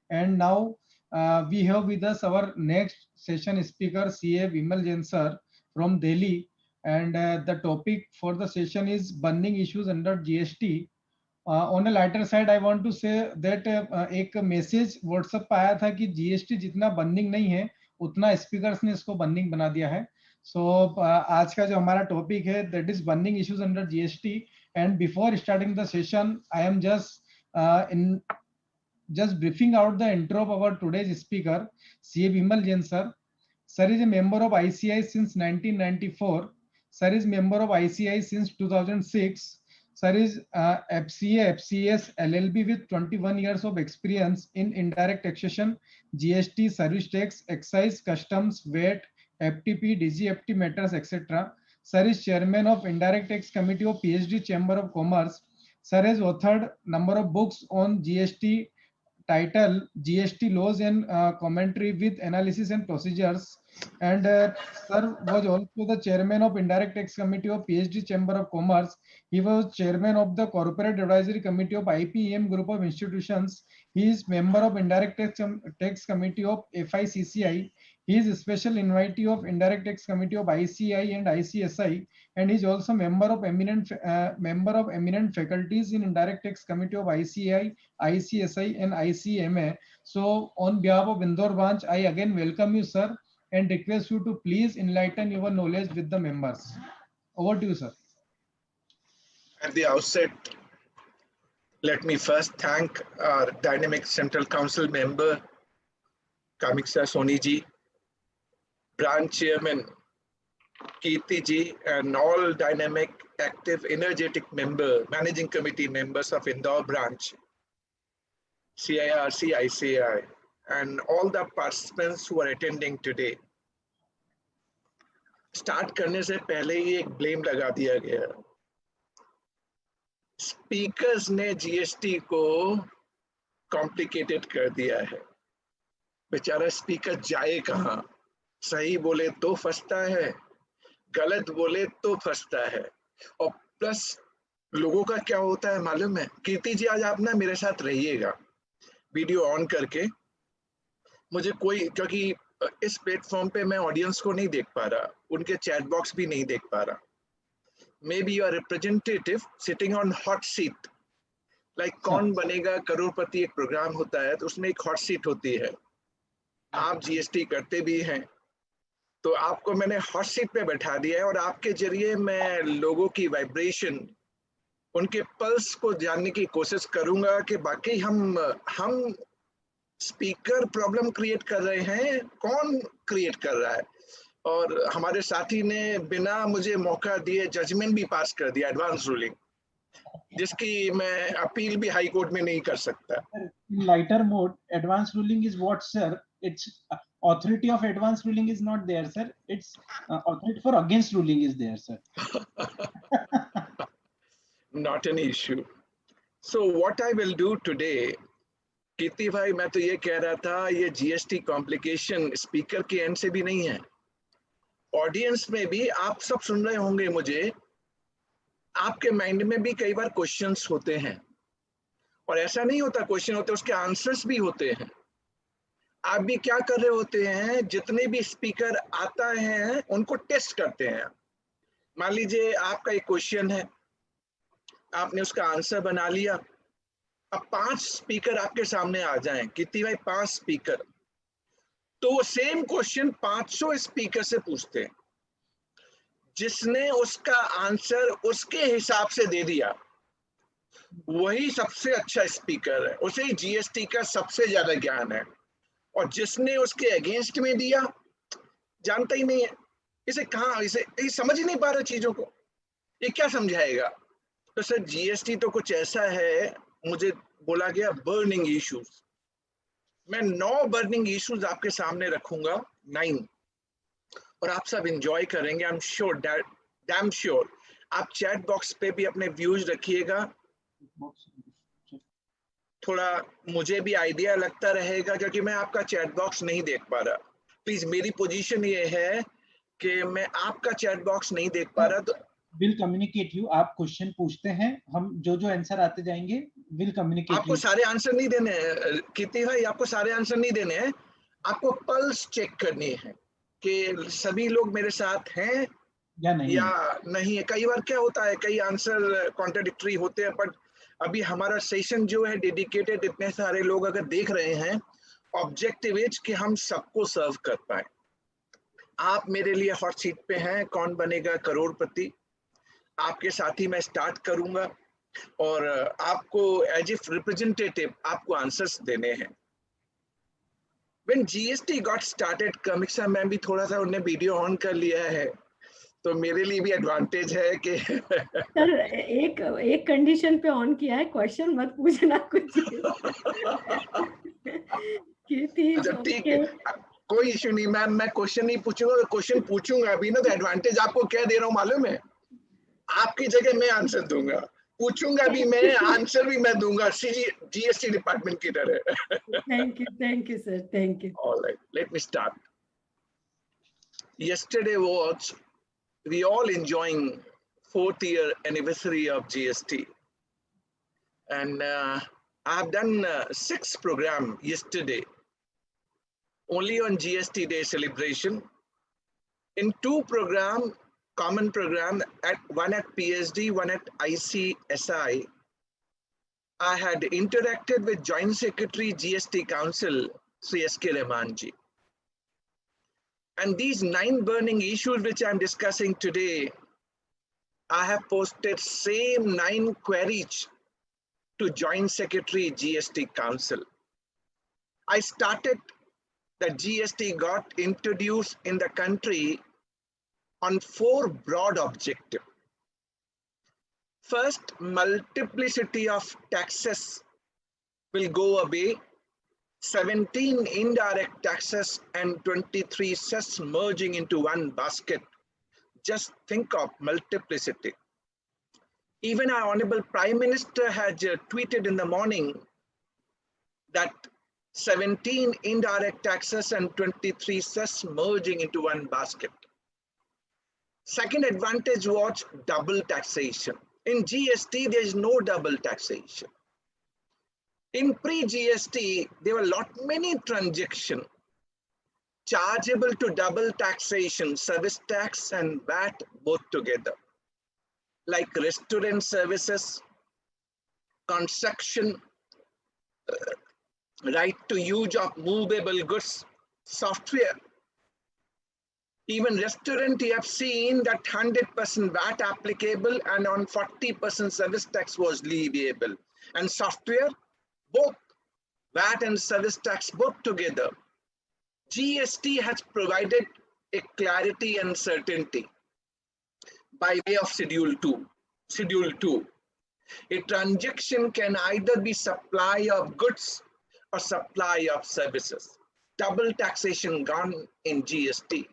And now we have with us our next session speaker, CA Vimal Jain sir from Delhi. And the topic for the session is burning issues under GST. On a lighter side I want to say that एक message WhatsApp पे आया था कि GST जितना burning नहीं है उतना speakers ने इसको बर्निंग बना दिया है. सो आज का जो हमारा टॉपिक है that is burning issues under GST. And before starting the session I am just briefing out the intro of our today's speaker, CA Vimal Jain sir. Sir is a member of ICI since 1994. Sir is member of ICI since 2006. Sir is FCA, FCS, LLB with 21 years of experience in indirect taxation, GST, service tax, excise, customs, VAT, FTP, DGFT matters, etc. Sir is chairman of Indirect Tax Committee of PhD Chamber of Commerce. Sir has authored number of books on GST title GST laws and commentary with analysis and procedures. And sir was also the chairman of Indirect Tax Committee of PhD Chamber of Commerce. He was chairman of the Corporate Advisory Committee of IPEM Group of Institutions. He is member of Indirect Tax Committee of FICCI. He is a special invitee of Indirect Tax Committee of ICI and ICSI, and he is also member of eminent faculties in Indirect Tax Committee of ICI, ICSI, and ICMA. So, on behalf of Indore branch, I again welcome you, sir, and request you to please enlighten your knowledge with the members. Over to you, sir. At the outset, let me first thank our Dynamic Central Council member, Kamiksa Soni ji, branch chairman, Kirti ji, and all dynamic, active, energetic managing committee members of Indore branch, CIRC, ICI, and all the participants who are attending today. Start करने से पहले ही एक blame लगा दिया गया. Speakers ने GST को complicated कर दिया है. बेचारा स्पीकर जाए कहाँ? सही बोले तो फंसता है, गलत बोले तो फंसता है. और प्लस लोगों का क्या होता है मालूम है? कीर्ति जी आज आप ना मेरे साथ रहिएगा वीडियो ऑन करके. मुझे कोई, क्योंकि इस प्लेटफॉर्म पे मैं ऑडियंस को नहीं देख पा रहा, उनके चैट बॉक्स भी नहीं देख पा रहा. May be your representative sitting on hot seat, like कौन बनेगा करोड़पति एक प्रोग्राम होता है तो उसमें एक हॉट सीट होती है. आप जीएसटी करते भी हैं तो आपको मैंने हॉट सीट पे बैठा दिया है और आपके जरिए मैं लोगों की वाइब्रेशन, उनके पल्स को जानने की कोशिश करूंगा कि बाकी हम स्पीकर प्रॉब्लम क्रिएट कर रहे हैं, कौन क्रिएट कर रहा है. और हमारे साथी ने बिना मुझे मौका दिए जजमेंट भी पास कर दिया, एडवांस रूलिंग, जिसकी मैं अपील भी हाई कोर्ट में नहीं कर सकता. In lighter mode, advance ruling is what, sir? It's authority of advance ruling is not there, sir. It's authority for against ruling is there, sir. Not an issue. So what I will do today, कीर्ति भाई, मैं तो ये कह रहा था ये GST complication speaker के and से भी नहीं है, ऑडियंस में भी आप सब सुन रहे होंगे मुझे, आपके माइंड में भी कई बार क्वेश्चंस होते हैं. और ऐसा नहीं होता क्वेश्चन होते, उसके आंसर्स भी होते हैं. आप भी क्या कर रहे होते हैं, जितने भी स्पीकर आता है उनको टेस्ट करते हैं. मान लीजिए आपका एक क्वेश्चन है, आपने उसका आंसर बना लिया. अब 5 स्पीकर आपके सामने आ जाएं, कितनी भाई 5 स्पीकर, तो वो सेम क्वेश्चन 500 स्पीकर से पूछते हैं. जिसने उसका आंसर उसके हिसाब से दे दिया वही सबसे अच्छा स्पीकर है, उसे ही जीएसटी का सबसे ज्यादा ज्ञान है. और जिसने उसके अगेंस्ट में दिया जानता ही नहीं है, इसे कहाँ, इसे समझ ही नहीं पा रहा चीजों को, ये क्या समझाएगा. तो सर जीएसटी तो कुछ ऐसा है, मुझे बोला गया बर्निंग इश्यूज. मैं 9 बर्निंग इश्यूज आपके सामने रखूंगा, 9, और आप सब एंजॉय करेंगे. आई एम श्योर, डैम श्योर. आप चैट बॉक्स पे भी अपने व्यूज रखिएगा, थोड़ा मुझे भी आइडिया लगता रहेगा, क्योंकि मैं आपका चैट बॉक्स नहीं देख पा रहा. प्लीज, मेरी पोजीशन ये है कि मैं आपका चैट बॉक्स नहीं देख पा रहा. तो विल कम्युनिकेट यू, आप क्वेश्चन पूछते हैं, हम जो आंसर आते जाएंगे will communicate आपको you. सारे आंसर नहीं देने हैं कीर्ति भाई, आपको सारे आंसर नहीं देने हैं, आपको पल्स चेक करनी है कि सभी लोग मेरे साथ हैं या नहीं या है. नहीं है। कई बार क्या होता है, कई आंसर कॉन्ट्राडिक्टरी होते हैं, बट अभी हमारा सेशन जो है डेडिकेटेड, इतने सारे लोग अगर देख रहे हैं, ऑब्जेक्टिव इज कि हम सबको सर्व कर पाए। आप मेरे लिए हॉट सीट पे हैं, कौन बनेगा करोड़पति, आपके साथ ही मैं स्टार्ट करूंगा और आपको एज इफ रिप्रेजेंटेटिव आपको आंसर्स देने हैं। When GST got started, कमिक्सा मैम भी थोड़ा सा उन्हें वीडियो ऑन कर लिया है, तो मेरे लिए भी एडवांटेज है कि सर एक कंडीशन पे ऑन किया है, क्वेश्चन मत पूछना कुछ। कीर्ति अच्छा ठीक है, कोई इशू नहीं मैम, मैं क्वेश्चन नहीं पूछूंगा, क्वेश्चन पूछूंगा अभी ना, तो एडवांटेज आपको क्या दे रहा हूँ मालूम है, आपकी जगह मैं आंसर दूंगा, पूछूंगा भी मैं, आंसर भी मैं दूंगा, जीएसटी डिपार्टमेंट की तरह। Thank you sir, thank you. All right, let me start. Yesterday was, we all enjoying 4th year anniversary of GST, and I have done 6 program yesterday only on GST Day celebration. In 2 program, common program, one at PSD, one at ICSI, I had interacted with Joint Secretary GST Council, Sri S.K. Rahman ji. And these 9 burning issues which I'm discussing today, I have posted same 9 queries to Joint Secretary GST Council. I started that GST got introduced in the country on 4 broad objectives. First, multiplicity of taxes will go away. 17 indirect taxes and 23 cess merging into one basket. Just think of multiplicity. Even our Honorable Prime Minister had tweeted in the morning that 17 indirect taxes and 23 cess merging into one basket. Second advantage was double taxation. In GST, there is no double taxation. In pre-GST, there were many transactions chargeable to double taxation, service tax and VAT both together, like restaurant services, construction, right to use of movable goods, software. Even restaurant, you have seen that 100% VAT applicable and on 40% service tax was leviable. And software, both VAT and service tax both together. GST has provided a clarity and certainty by way of Schedule 2. Schedule 2. A transaction can either be supply of goods or supply of services. Double taxation gone in GST.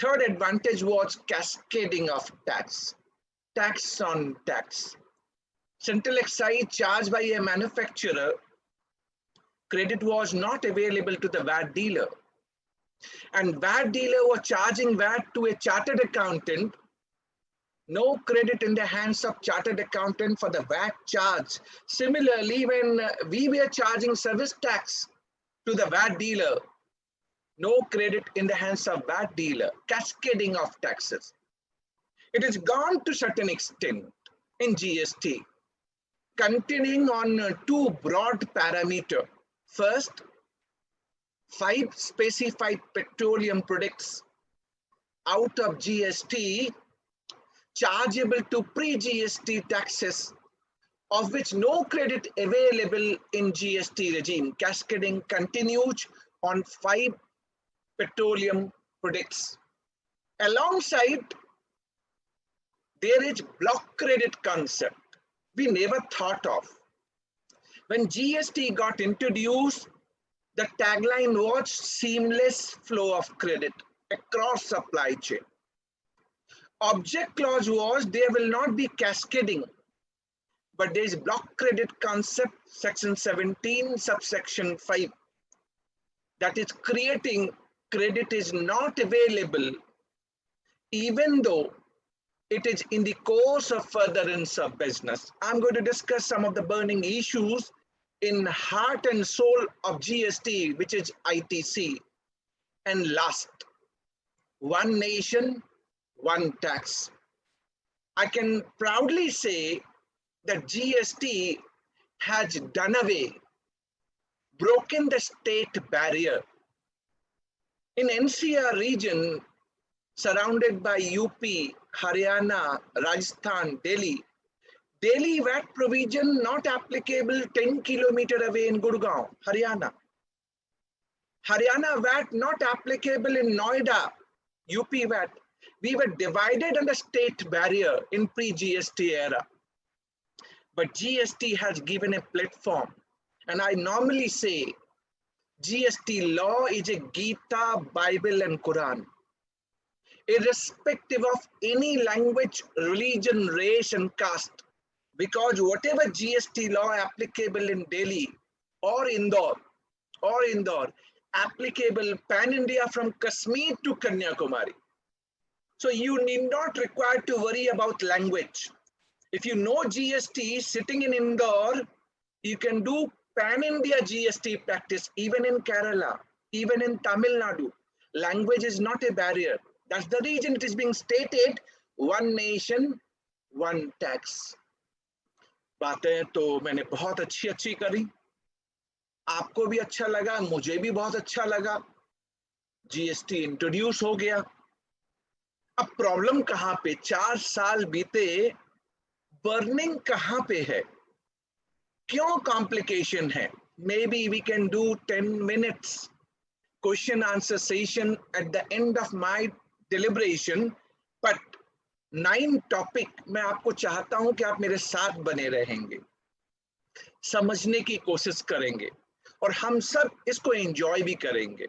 Third advantage was cascading of tax. Tax on tax. Central excise charged by a manufacturer, credit was not available to the VAT dealer. And VAT dealer was charging VAT to a chartered accountant. No credit in the hands of chartered accountant for the VAT charge. Similarly, when we were charging service tax to the VAT dealer, no credit in the hands of VAT dealer, cascading of taxes. It is gone to certain extent in GST, continuing on 2 broad parameters. First, 5 specified petroleum products out of GST chargeable to pre-GST taxes, of which no credit available in GST regime. Cascading continues on 5 petroleum products. Alongside, there is block credit concept we never thought of. When GST got introduced, the tagline was seamless flow of credit across supply chain. Object clause was there will not be cascading, but there is block credit concept, section 17, subsection 5, that is creating credit is not available even though it is in the course of furtherance of business. I'm going to discuss some of the burning issues in heart and soul of GST, which is ITC. And last, one nation, one tax. I can proudly say that GST has done away, broken the state barrier. In NCR region, surrounded by UP, Haryana, Rajasthan, Delhi, VAT provision not applicable 10 kilometers away in Gurgaon, Haryana. Haryana VAT not applicable in Noida, UP VAT. We were divided on the state barrier in pre-GST era. But GST has given a platform. And I normally say, GST law is a Gita, Bible and Quran. Irrespective of any language, religion, race and caste. Because whatever GST law applicable in Delhi or Indore, applicable pan-India from Kashmir to Kanyakumari. So you need not require to worry about language. If you know GST sitting in Indore, you can do pan-India GST practice, even in Kerala, even in Tamil Nadu. Language is not a barrier. That's the reason it is being stated, one nation, one tax. बातें तो मैंने बहुत अच्छी करी, आपको भी अच्छा लगा, मुझे भी बहुत अच्छा लगा, जीएसटी इंट्रोड्यूस हो गया। अब प्रॉब्लम कहां पे, 4 साल बीते, बर्निंग कहां पे है, क्यों कॉम्प्लिकेशन है? Maybe we can do 10 minutes question answer session at the end of my deliberation, but 9 topic मैं आपको चाहता हूं कि आप मेरे साथ बने रहेंगे, समझने की कोशिश करेंगे और हम सब इसको एंजॉय भी करेंगे।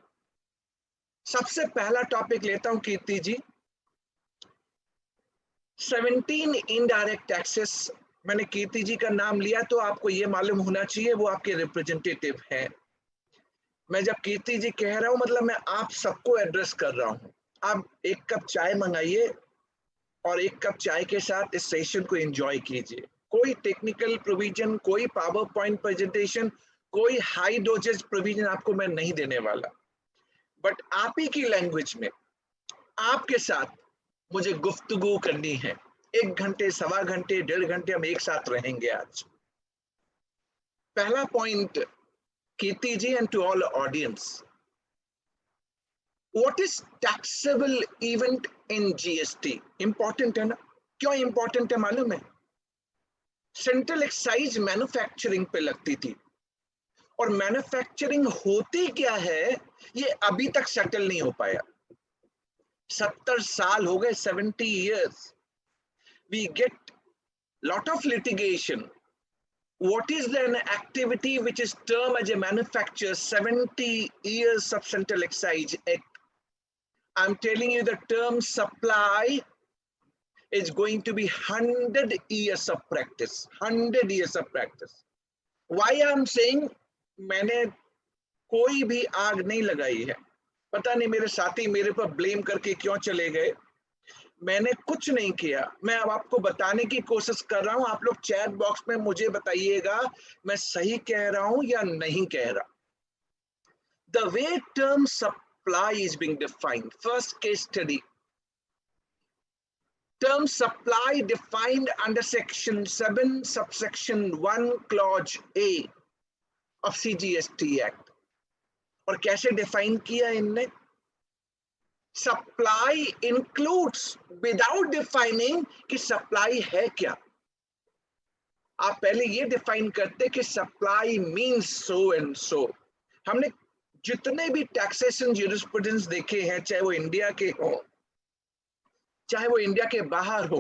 सबसे पहला टॉपिक लेता हूं कीर्ति जी, 17 इनडायरेक्ट टैक्सेस। मैंने कीर्ति जी का नाम लिया तो आपको ये मालूम होना चाहिए वो आपके रिप्रेजेंटेटिव हैं। मैं जब कीर्ति जी कह रहा हूं मतलब मैं आप सबको एड्रेस कर रहा हूं। आप एक कप चाय मंगाइए और एक कप चाय के साथ इस सेशन को एंजॉय कीजिए। कोई टेक्निकल प्रोविजन, कोई पावर पॉइंट प्रेजेंटेशन, कोई हाई डोजेज प्रोविजन आपको मैं नहीं देने वाला, बट आप ही की लैंग्वेज में आपके साथ मुझे गुफ्तगू करनी है। 1 घंटे, सवा घंटे, 1.5 घंटे हम एक साथ रहेंगे आज। पहला point Kirti ji and to all audience, What is taxable event in GST? Important है ना? क्यों important है मालूम है? सेंट्रल एक्साइज मैन्युफैक्चरिंग पे लगती थी और मैन्युफैक्चरिंग होती क्या है ये अभी तक सेटल नहीं हो पाया। 70 साल हो गए, 70 years. We get lot of litigation. What is an activity which is termed as a manufacture? 70 years of Central Excise Act. I'm telling you the term supply is going to be 100 years of practice. 100 years of practice. Why I'm saying मैंने कोई भी आग नहीं लगाई है, पता नहीं मेरे साथी मेरे पर ब्लेम करके क्यों चले गए। मैंने कुछ नहीं किया, मैं अब आपको बताने की कोशिश कर रहा हूं। आप लोग चैट बॉक्स में मुझे बताइएगा मैं सही कह रहा हूं या नहीं कह रहा। The way term supply is being defined. First case study. Term supply defined under section 7 subsection 1 clause A of CGST Act. और कैसे डिफाइन किया इनने? सप्लाई इंक्लूड्स विदाउट डिफाइनिंग कि सप्लाई है क्या। आप पहले ये डिफाइन करते कि supply means so and so. हमने जितने भी टैक्सेशन ज्यूरिस्प्रूडेंस देखे हैं, चाहे वो इंडिया के हो चाहे वो इंडिया के बाहर हो,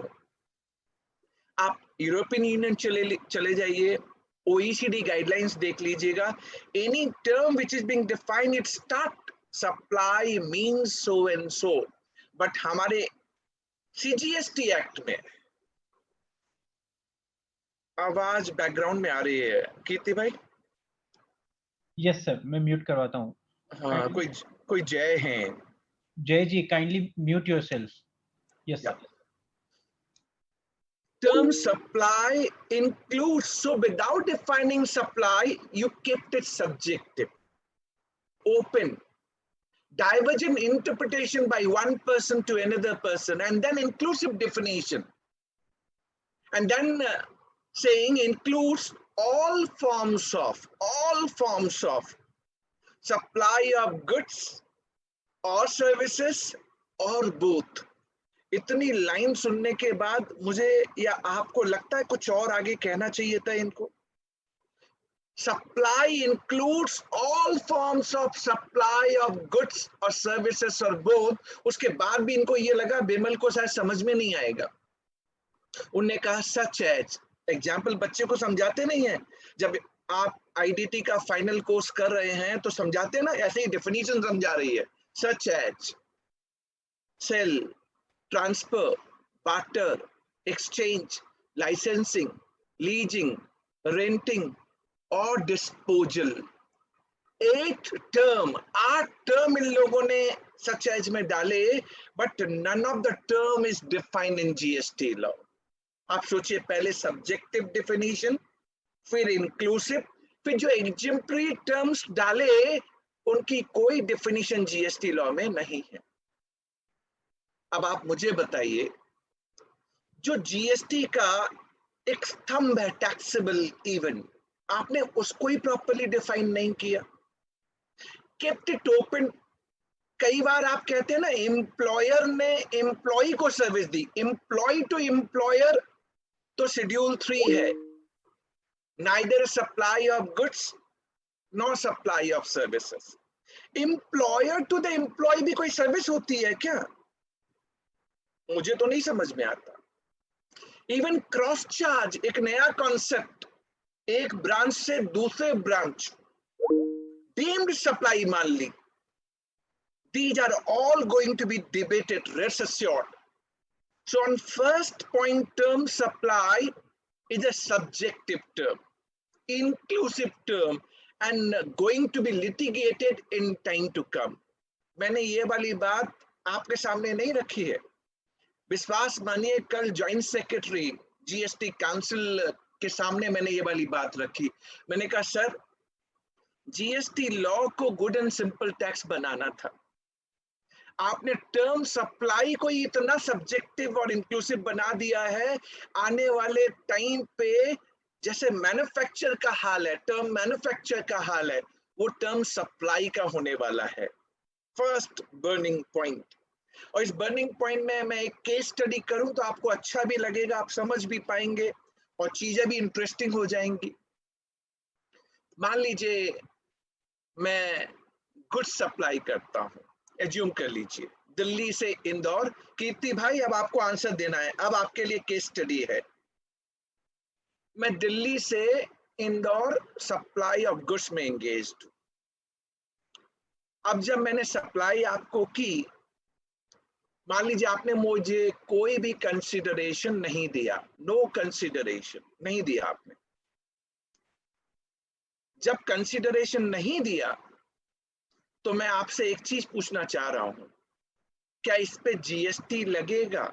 आप यूरोपियन यूनियन चले जाइए, OECD गाइडलाइंस देख लीजिएगा। Any term which is being defined it start supply means so and so, but हमारे CGST एक्ट में आवाज बैकग्राउंड में आ रही है कीर्ति भाई। यस सर, मैं म्यूट करवाता हूँ। हाँ, कोई जय है। Jai ji, kindly mute yourself. Yes sir. term supply includes, so without defining supply, you kept it subjective, open, divergent interpretation by one person to another person, and then inclusive definition. And then saying includes all forms of supply of goods or services or both. इतनी line सुनने के बाद मुझे या आपको लगता है कुछ और आगे कहना चाहिए था इनको? Supply includes all forms of supply of goods or services or both. उसके बाद भी इनको ये लगा बिमल को शायद समझ में नहीं आएगा. उनने कहा such as, एग्जाम्पल बच्चे को समझाते नहीं है, जब आप आईडीटी का फाइनल कोर्स कर रहे हैं तो समझाते ना, ऐसे ही डेफिनेशन समझा रही है. such as sell, transfer, barter, exchange, licensing, leasing, renting or disposal. 8 term इन लोगों ने such as में डाले, but none of the term is defined in GST law. आप सोचिए, पहले सब्जेक्टिव डेफिनेशन, फिर इंक्लूसिव, फिर जो एग्जेम्पलरी टर्म्स डाले उनकी कोई डेफिनेशन जीएसटी लॉ में नहीं है. अब आप मुझे बताइए, जो जीएसटी का एक स्तंभ है टैक्सेबल इवेंट, आपने उसको ही प्रॉपर्ली डिफाइन नहीं किया, केप्ट इट ओपन. कई बार आप कहते हैं ना, एम्प्लॉयर ने एम्प्लॉय को सर्विस दी, एम्प्लॉय टू एम्प्लॉयर तो शेड्यूल 3 है, neither supply of goods nor supply of services. Employer to the employee भी कोई सर्विस होती है क्या? मुझे तो नहीं समझ में आता. इवन क्रॉस चार्ज एक नया कॉन्सेप्ट, एक ब्रांच से दूसरे ब्रांच, डीम्ड सप्लाई मान ली. These are all going to be debated, rest assured. So on first point, term supply is a subjective term, inclusive term, and going to be litigated in time to come. मैंने ये वाली बात आपके सामने नहीं रखी है. विश्वास मानिए, कल जॉइंट सेक्रेटरी जीएसटी काउंसिल के सामने मैंने ये वाली बात रखी. मैंने कहा सर, जीएसटी लॉ को गुड एंड सिंपल टैक्स बनाना था, आपने टर्म सप्लाई को इतना सब्जेक्टिव और इंक्लूसिव बना दिया है. आने वाले टाइम पे जैसे मैन्युफैक्चर का हाल है, टर्म मैन्युफैक्चर का हाल है, वो टर्म सप्लाई का होने वाला है. First burning point. और इस बर्निंग पॉइंट में मैं एक केस स्टडी करूं तो आपको अच्छा भी लगेगा, आप समझ भी पाएंगे और चीजें भी इंटरेस्टिंग हो जाएंगी. मान लीजिए मैं गुड्स सप्लाई करता हूं, एज्यूम कर लीजिए दिल्ली से इंदौर. कीर्ति भाई, अब आपको आंसर देना है, अब आपके लिए केस स्टडी है. मैं दिल्ली से इंदौर सप्लाई ऑफ गुड्स में एंगेज्ड हूं. अब जब मैंने सप्लाई आपको की, मान लीजिए आपने मुझे कोई भी कंसिडरेशन नहीं दिया, नो कंसिडरेशन नहीं दिया आपने. जब कंसिडरेशन नहीं दिया तो मैं आपसे एक चीज पूछना चाह रहा हूं, क्या इस पे जीएसटी लगेगा?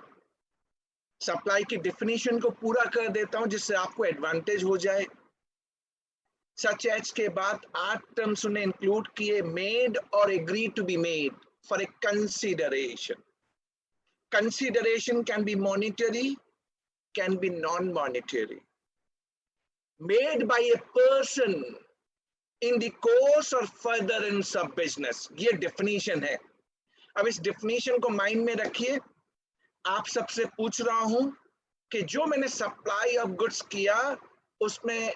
सप्लाई की डेफिनेशन को पूरा कर देता हूं जिससे आपको एडवांटेज हो जाए. सच एज के बाद 8 टर्म्स उन्हें इंक्लूड किए, made or agree to be made for a consideration. Consideration can be monetary, can be non-monetary, made by a person in the course or furtherance of business. ये definition है. अब इस definition को mind में रखिए. आप सबसे पूछ रहा हूं कि जो मैंने supply of goods किया उसमें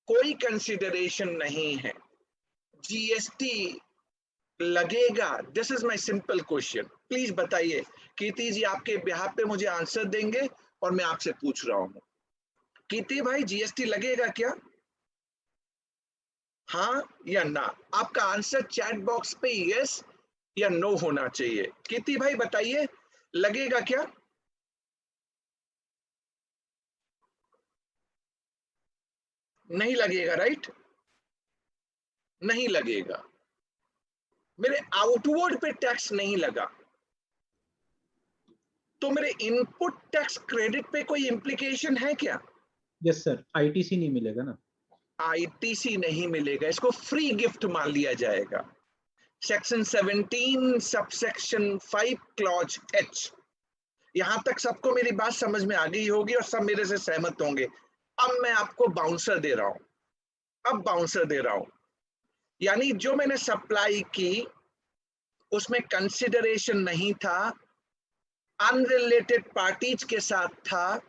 कोई consideration नहीं है, GST लगेगा? This is my simple question. Please बताइए. कीर्ति जी आपके बिहाफ पे मुझे आंसर देंगे और मैं आपसे पूछ रहा हूं, कीर्ति भाई जीएसटी लगेगा क्या? हाँ या ना? आपका आंसर चैट बॉक्स पे यस या नो होना चाहिए. कीर्ति भाई बताइए, लगेगा क्या? नहीं लगेगा, राइट? नहीं लगेगा. मेरे आउटवर्ड पे टैक्स नहीं लगा. तो मेरे इनपुट टैक्स क्रेडिट पे कोई इम्प्लीकेशन है क्या? यस सर, आईटीसी नहीं मिलेगा ना। आईटीसी नहीं मिलेगा, इसको फ्री गिफ्ट मान लिया जाएगा। सेक्शन 17 सबसेक्शन 5 क्लॉज एच, यहां तक सबको मेरी बात समझ में आ गई होगी और सब मेरे से सहमत होंगे। अब मैं आपको बाउंसर दे रहा हूं, अब बाउंसर दे रहा हूं, यानी जो मैंने सप्लाई की उसमें कंसिडरेशन नहीं था, अनरिलेटेड पार्टीज के साथ था,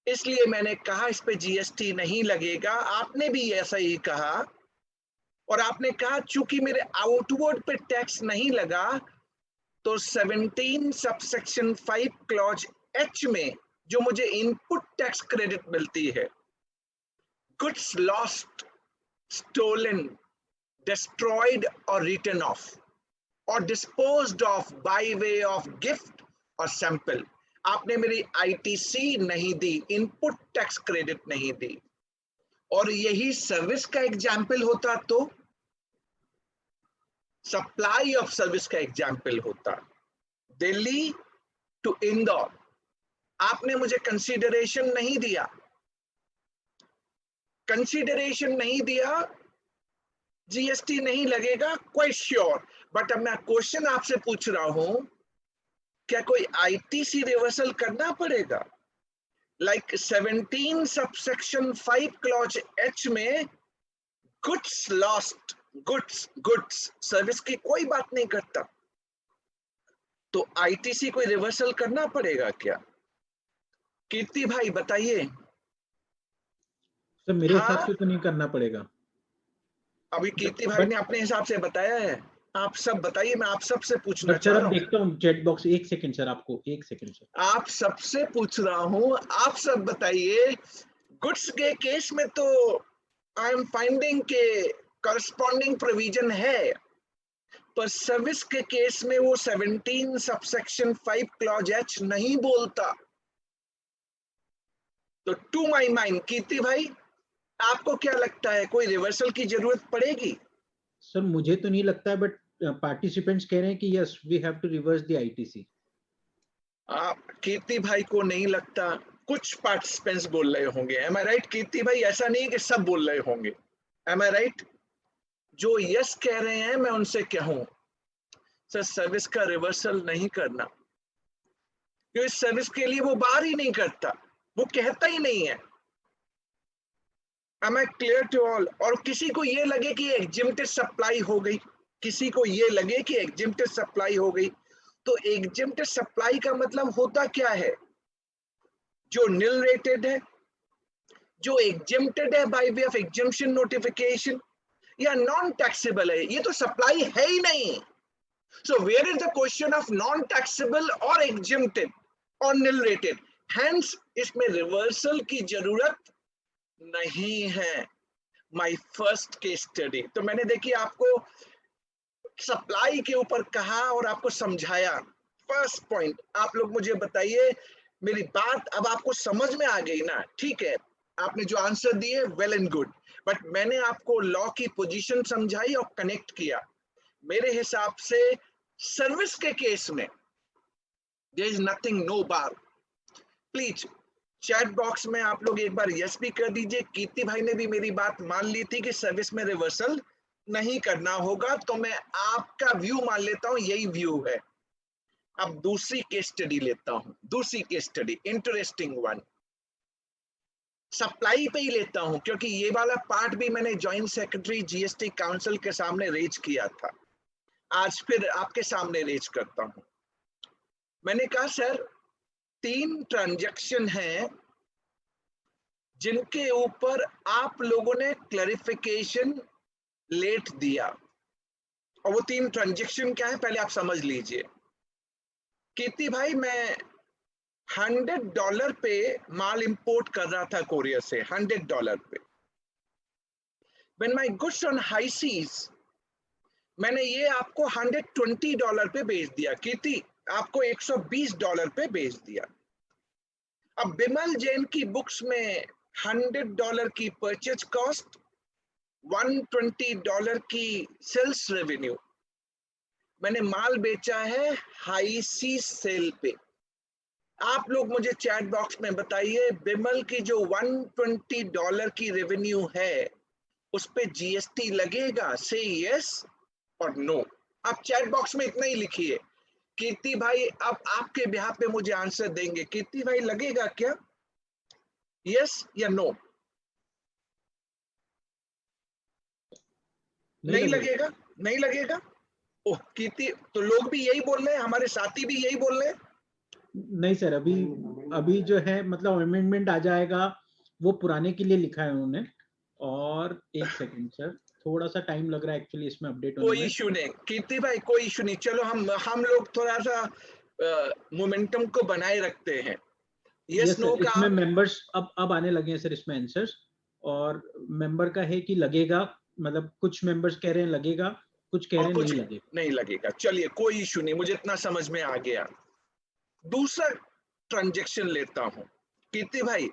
इसलिए मैंने कहा इस पे जीएसटी नहीं लगेगा। आपने भी ऐसा ही कहा, और आपने कहा चूंकि मेरे आउटवर्ड पे टैक्स नहीं लगा तो 17 सबसेक्शन 5 क्लॉज एच में जो मुझे इनपुट टैक्स क्रेडिट मिलती है, गुड्स लॉस्ट, स्टोलन, डिस्ट्रॉयड और रिटर्न ऑफ और disposed of bye way of gift और सैंपल, आपने मेरी आईटीसी नहीं दी, इनपुट टैक्स क्रेडिट नहीं दी। और यही सर्विस का एग्जाम्पल होता तो सप्लाई ऑफ सर्विस का एग्जाम्पल होता। दिल्ली टू इंदौर आपने मुझे कंसीडरेशन नहीं दिया, कंसीडरेशन नहीं दिया, जीएसटी नहीं लगेगा, क्वाइट श्योर। बट अब मैं क्वेश्चन आपसे पूछ रहा हूं, क्या कोई आईटीसी रिवर्सल करना पड़ेगा? लाइक 17 सबसेक्शन 5 क्लॉज एच में गुड्स लॉस्ट, गुड्स सर्विस की कोई बात नहीं करता, तो आईटीसी कोई रिवर्सल करना पड़ेगा क्या? कीर्ति भाई बताइए। सर मेरे हिसाब हाँ, से तो नहीं करना पड़ेगा। अभी कीर्ति भाई बट ने अपने हिसाब से बताया है, आप सब बताइए, मैं आप सबसे पूछना बट सर चाह अब रहा हूँ। देखता हूँ चैट बॉक्स, एक सेकंड सर, आपको एक सेकंड सर। आप सबसे पूछ रहा हूं, आप सब बताइए। गुड्स के केस में तो आई एम फाइंडिंग के करस्पॉन्डिंग प्रोविजन है, पर सर्विस के केस में वो 17 सबसेक्शन 5 क्लॉज एच नहीं बोलता। तो टू माई माइंड कीर्ति भाई, आपको क्या लगता है कोई रिवर्सल की जरूरत पड़ेगी? सर मुझे तो नहीं लगता है, बट पार्टिसिपेंट्स कह रहे हैं कि yes we have to reverse the ITC. Kirti भाई को नहीं लगता, कुछ पार्टिसिपेंट्स बोल रहे होंगे। एम आई राइट कीर्ति भाई? ऐसा नहीं है कि सब बोल रहे होंगे। M I right? जो यस कह रहे हैं मैं उनसे कहूं, सर सर्विस का रिवर्सल नहीं करना, क्योंकि इस सर्विस के लिए वो बार ही नहीं करता, वो कहता ही नहीं है। Am I clear to all? और किसी को ये लगे कि एग्जिम्प्टेड सप्लाई हो गई, किसी को ये लगे कि एग्जिम्प्टेड सप्लाई हो गई, तो एग्जिम्प्टेड सप्लाई का मतलब होता क्या है? जो निल रेटेड है, जो एग्जिम्प्टेड है by way of exemption notification, या नॉन टैक्सेबल है, ये तो सप्लाई है ही नहीं। So where is the question of non taxable और एग्जिम्प्टेड और निल रेटेड? हेंस इसमें रिवर्सल की जरूरत नहीं है। माय फर्स्ट केस स्टडी, तो मैंने देखिए आपको सप्लाई के ऊपर कहा और आपको समझाया। फर्स्ट पॉइंट, आप लोग मुझे बताइए, मेरी बात अब आपको समझ में आ गई ना? ठीक है, आपने जो आंसर दिए वेल एंड गुड, बट मैंने आपको लॉ की पोजीशन समझाई और कनेक्ट किया। मेरे हिसाब से सर्विस के केस में there is nothing, no bar. Please chat box में आप लोग एक बार यस भी कर दीजिए। कीर्ति भाई ने भी मेरी बात मान ली थी कि सर्विस में रिवर्सल नहीं करना होगा, तो मैं आपका व्यू मान लेता हूं, यही व्यू है। अब दूसरी केस स्टडी लेता हूं, दूसरी case study interesting one, supply पे ही लेता हूं, क्योंकि ये वाला पार्ट भी मैंने जॉइंट सेक्रेटरी जीएसटी काउंसिल के सामने रेज किया था, आज फिर आपके सामने रेज करता हूं। मैंने कहा सर 3 ट्रांजैक्शन हैं जिनके ऊपर आप लोगों ने क्लैरिफिकेशन लेट दिया, और वो 3 ट्रांजैक्शन क्या है पहले आप समझ लीजिए। कीर्ति भाई, मैं $100 पे माल इंपोर्ट कर रहा था कोरियर से, $100 पे। When my goods on high seas, मैंने ये आपको $120 पे बेच दिया, कीर्ति आपको $120 पे बेच दिया। अब बिमल जैन की बुक्स में $100 की परचेज कॉस्ट, $120 की सेल्स रेवेन्यू, मैंने माल बेचा है हाई सी सेल पे, आप लोग मुझे चैट बॉक्स में बताइए, बिमल की जो $120 की रेवेन्यू है उस पे जीएसटी लगेगा? से यस और नो। आप चैट बॉक्स में इतना ही लिखिए। कीर्ति भाई अब आपके बिहाफ पे मुझे आंसर देंगे। कीर्ति भाई लगेगा क्या? यस या नो? नहीं लगेगा, नहीं लगेगा। ओह कीर्ति, तो लोग भी यही बोल रहे हैं, हमारे साथी भी यही बोल रहे हैं। नहीं सर, अभी अभी जो है मतलब अमेंडमेंट आ जाएगा, वो पुराने के लिए लिखा है उन्होंने। और एक सेकंड सर, थोड़ा सा टाइम लग रहा है एक्चुअली इसमें अपडेट होने कोई में। इशू नहीं कीर्ति भाई, कोई इशू नहीं। चलो हम लोग थोड़ा सा मोमेंटम को बनाए रखते हैं। यस यस नो सर, का इसमें मेंबर्स अब आने लगे हैं सर इसमें आंसर्स। और मेंबर का है कि लगेगा, मतलब कुछ मेंबर्स कह रहे हैं लगेगा, कुछ कह और रहे हैं कुछ नहीं लगेगा। नहीं लगेगा। चलिए कोई इशू नहीं, मुझे इतना समझ में आ गया। दूसरा ट्रांजैक्शन लेता हूं। कीर्ति भाई,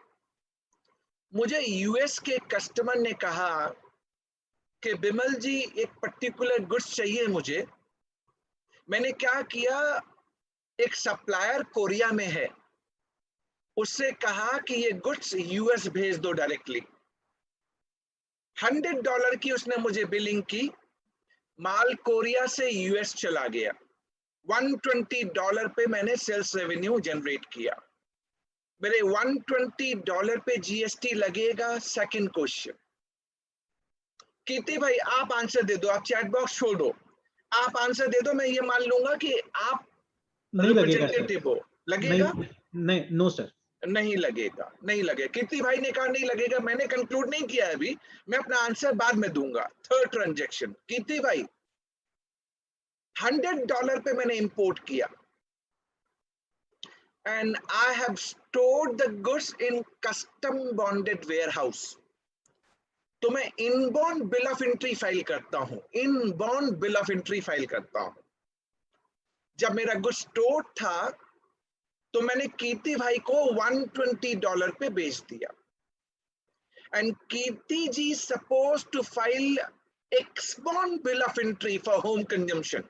मुझे यूएस के कस्टमर ने कहा कि बिमल जी एक पर्टिकुलर गुड्स चाहिए मुझे। मैंने क्या किया, एक सप्लायर कोरिया में है, उससे कहा कि ये गुड्स यूएस भेज दो डायरेक्टली। $100 की उसने मुझे बिलिंग की, माल कोरिया से यूएस चला गया। $120 पे मैंने सेल्स रेवेन्यू जनरेट किया। मेरे $120 पे जीएसटी लगेगा? Second question. कीर्ति भाई आप आंसर दे दो, आप चैट बॉक्स छोड़ दो, आप आंसर दे दो। मैं ये मान लूंगा कि आप नहीं लगेगा सर। रिप्रेजेंटेटिव हो। लगेगा? नहीं नहीं, नो सर। नहीं लगेगा, नहीं लगेगा। कीर्ति भाई ने कहा नहीं लगेगा, मैंने कंक्लूड नहीं किया अभी, मैं अपना आंसर बाद में दूंगा। थर्ड ट्रांजैक्शन, कीर्ति भाई $100 पे मैंने इंपोर्ट किया and I have stored the goods in custom bonded warehouse. तो मैं inbound bill of entry file करता हूं, inbound bill of entry file करता हूं। जब मेरा गुड्स स्टोर था तो मैंने कीर्ति भाई को $120 पे बेच दिया। And Kirti ji suppose to file ex bond bill of entry for home consumption.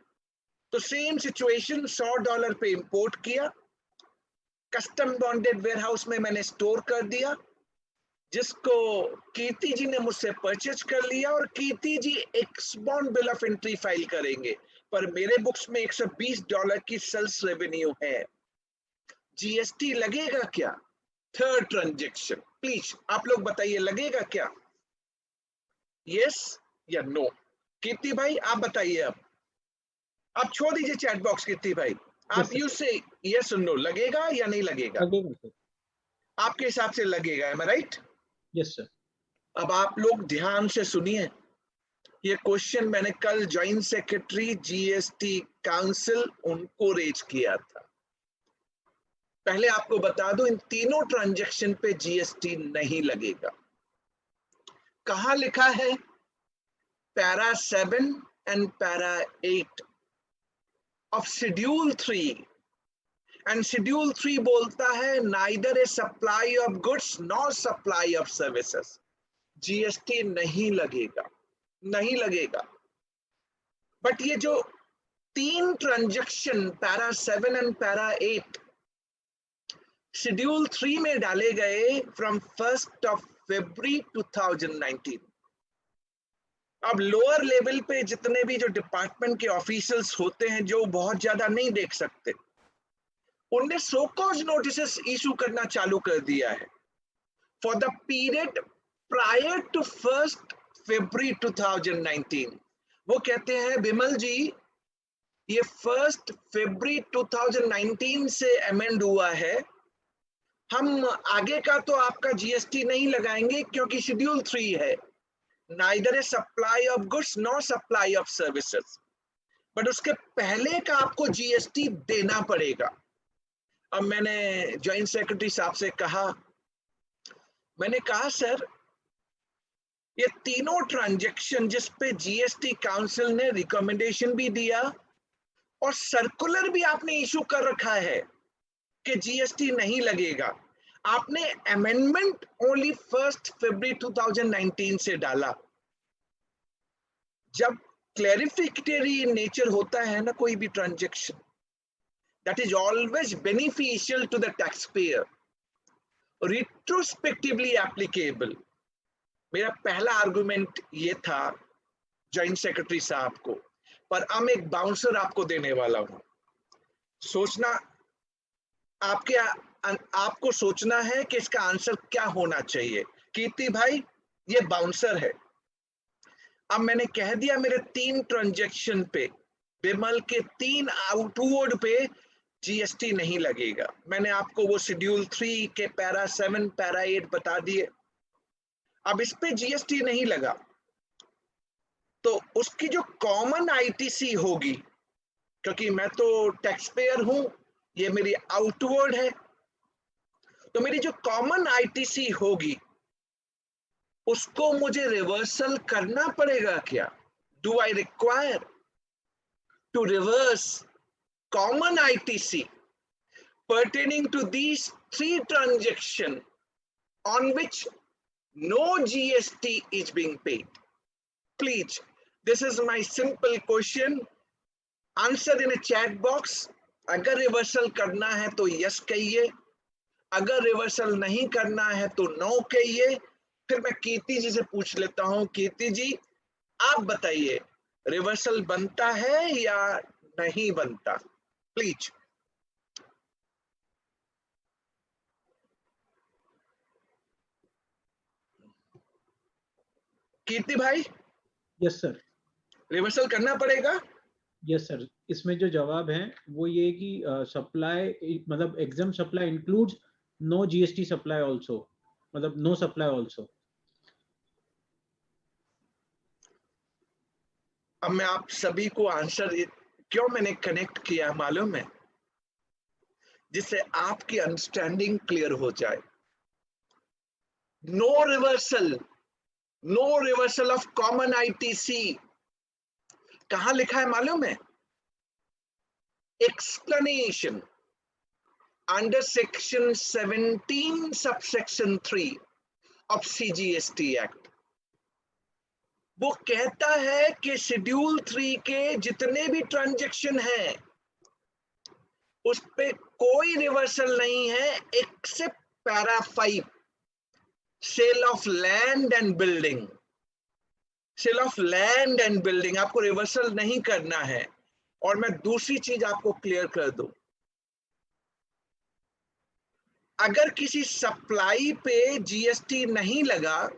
तो सेम सिचुएशन, $100 पे इंपोर्ट किया, कस्टम बॉन्डेड वेयरहाउस में मैंने स्टोर कर दिया, जिसको कीर्ति जी ने मुझसे परचेज कर लिया, और कीर्ति जी एक्सबाउंड बिल ऑफ एंट्री फाइल करेंगे। पर मेरे बुक्स में $120 की सेल्स रेवेन्यू है। जीएसटी लगेगा क्या? थर्ड ट्रांजैक्शन, प्लीज आप लोग बताइए लगेगा क्या? यस या नो? कीर्ति भाई आप बताइए। अब आप छोड़ दीजिए चैट बॉक्स। कीर्ति भाई आप यू से यस और नो, लगेगा या नहीं लगेगा? लगेगा सर। आपके हिसाब से लगेगा, M I right? Yes sir. अब आप लोग ध्यान से सुनिए, ये क्वेश्चन मैंने कल ज्वाइंट सेक्रेटरी जीएसटी काउंसिल उनको रेज किया था। पहले आपको बता दो, इन तीनों ट्रांजैक्शन पे जीएसटी नहीं लगेगा। कहां लिखा है? Para 7 and para 8 of schedule 3। And schedule 3 बोलता है neither A supply of goods nor supply of services. GST नहीं लगेगा, नहीं लगेगा। बट ये जो तीन transaction para 7 and para 8 schedule 3 में डाले गए फ्रॉम 1 फरवरी 2019। अब लोअर लेवल पे जितने भी जो डिपार्टमेंट के ऑफिसर्स होते हैं जो बहुत ज्यादा नहीं देख सकते, उनने सो कॉज नोटिस इशू करना चालू कर दिया है for the period prior to 1 February 2019। वो कहते हैं बिमल जी ये 1 फरवरी 2019 से अमेंड हुआ है, हम आगे का तो आपका जीएसटी नहीं लगाएंगे क्योंकि शेड्यूल 3 है, neither A supply of goods nor supply of services. But उसके पहले का आपको जीएसटी देना पड़ेगा। अब मैंने ज्वाइंट सेक्रेटरी साहब से कहा, मैंने कहा सर ये तीनों ट्रांजैक्शन जिस पे जीएसटी काउंसिल ने रिकमेंडेशन भी दिया और सर्कुलर भी आपने इशू कर रखा है कि जीएसटी नहीं लगेगा, आपने अमेंडमेंट ओनली 1 फरवरी 2019 से डाला। जब क्लैरिफिकेटरी नेचर होता है ना कोई भी transaction, that is always beneficial to the taxpayer, retrospectively applicable. मेरा पहला आर्गुमेंट ये था जॉइंट सेक्रेटरी साहब को, पर अब एक बाउंसर आपको देने वाला हूं. सोचना आपको सोचना है कि इसका आंसर क्या होना चाहिए. कीर्ति भाई, ये बाउंसर है. अब मैंने कह दिया मेरे 3 ट्रांजैक्शन पे, विमल के 3 आउटवर्ड पे जीएसटी नहीं लगेगा. मैंने आपको वो शेड्यूल 3 के पैरा 7 पैरा 8 बता दिए. अब इस पे जीएसटी नहीं लगा तो उसकी जो कॉमन आईटीसी होगी, क्योंकि मैं तो टैक्स पेयर हूं, ये मेरी आउटवर्ड है, तो मेरी जो कॉमन आईटीसी होगी उसको मुझे रिवर्सल करना पड़ेगा क्या? Do I require to reverse common ITC pertaining to these 3 transactions on which no GST is being paid? Please, this is my simple question. Answer in a chat box. अगर reversal करना है तो yes कहिए, अगर reversal नहीं करना है तो नो कहिए. फिर मैं कीर्ति जी से पूछ लेता हूं. कीर्ति जी, आप बताइए, रिवर्सल बनता है या नहीं बनता? प्लीज. कीर्ति भाई. Yes sir. रिवर्सल करना पड़ेगा? Yes sir. इसमें जो जवाब है वो ये कि सप्लाई मतलब exempt supply includes no GST supply also, मतलब नो सप्लाई आल्सो. अब मैं आप सभी को आंसर क्यों मैंने कनेक्ट किया मालूम है? जिससे आपकी अंडरस्टैंडिंग क्लियर हो जाए. No reversal of common ITC कहां लिखा है मालूम है? Explanation under section 17 subsection 3 of CGST act. वो कहता है कि शेड्यूल 3 के जितने भी ट्रांजैक्शन हैं उस पे कोई रिवर्सल नहीं है except para 5, sale of land and building. Sale of land and building आपको रिवर्सल नहीं करना है. और मैं दूसरी चीज आपको क्लियर कर दूं, अगर किसी सप्लाई पे जीएसटी नहीं लगा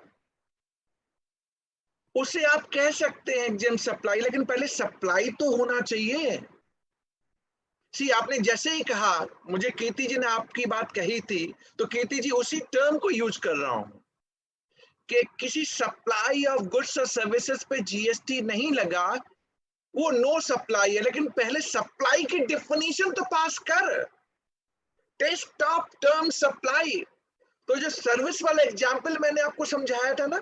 उसे आप कह सकते हैं एग्जाम सप्लाई, लेकिन पहले सप्लाई तो होना चाहिए. सी आपने जैसे ही कहा, मुझे कीर्ति जी ने आपकी बात कही थी, तो कीर्ति जी उसी टर्म को यूज कर रहा हूं कि किसी supply of goods or services पे जीएसटी नहीं लगा, वो नो सप्लाई है. लेकिन पहले सप्लाई की डेफिनेशन तो पास कर. Test of term supply. तो जो सर्विस वाला एग्जाम्पल मैंने आपको समझाया था ना,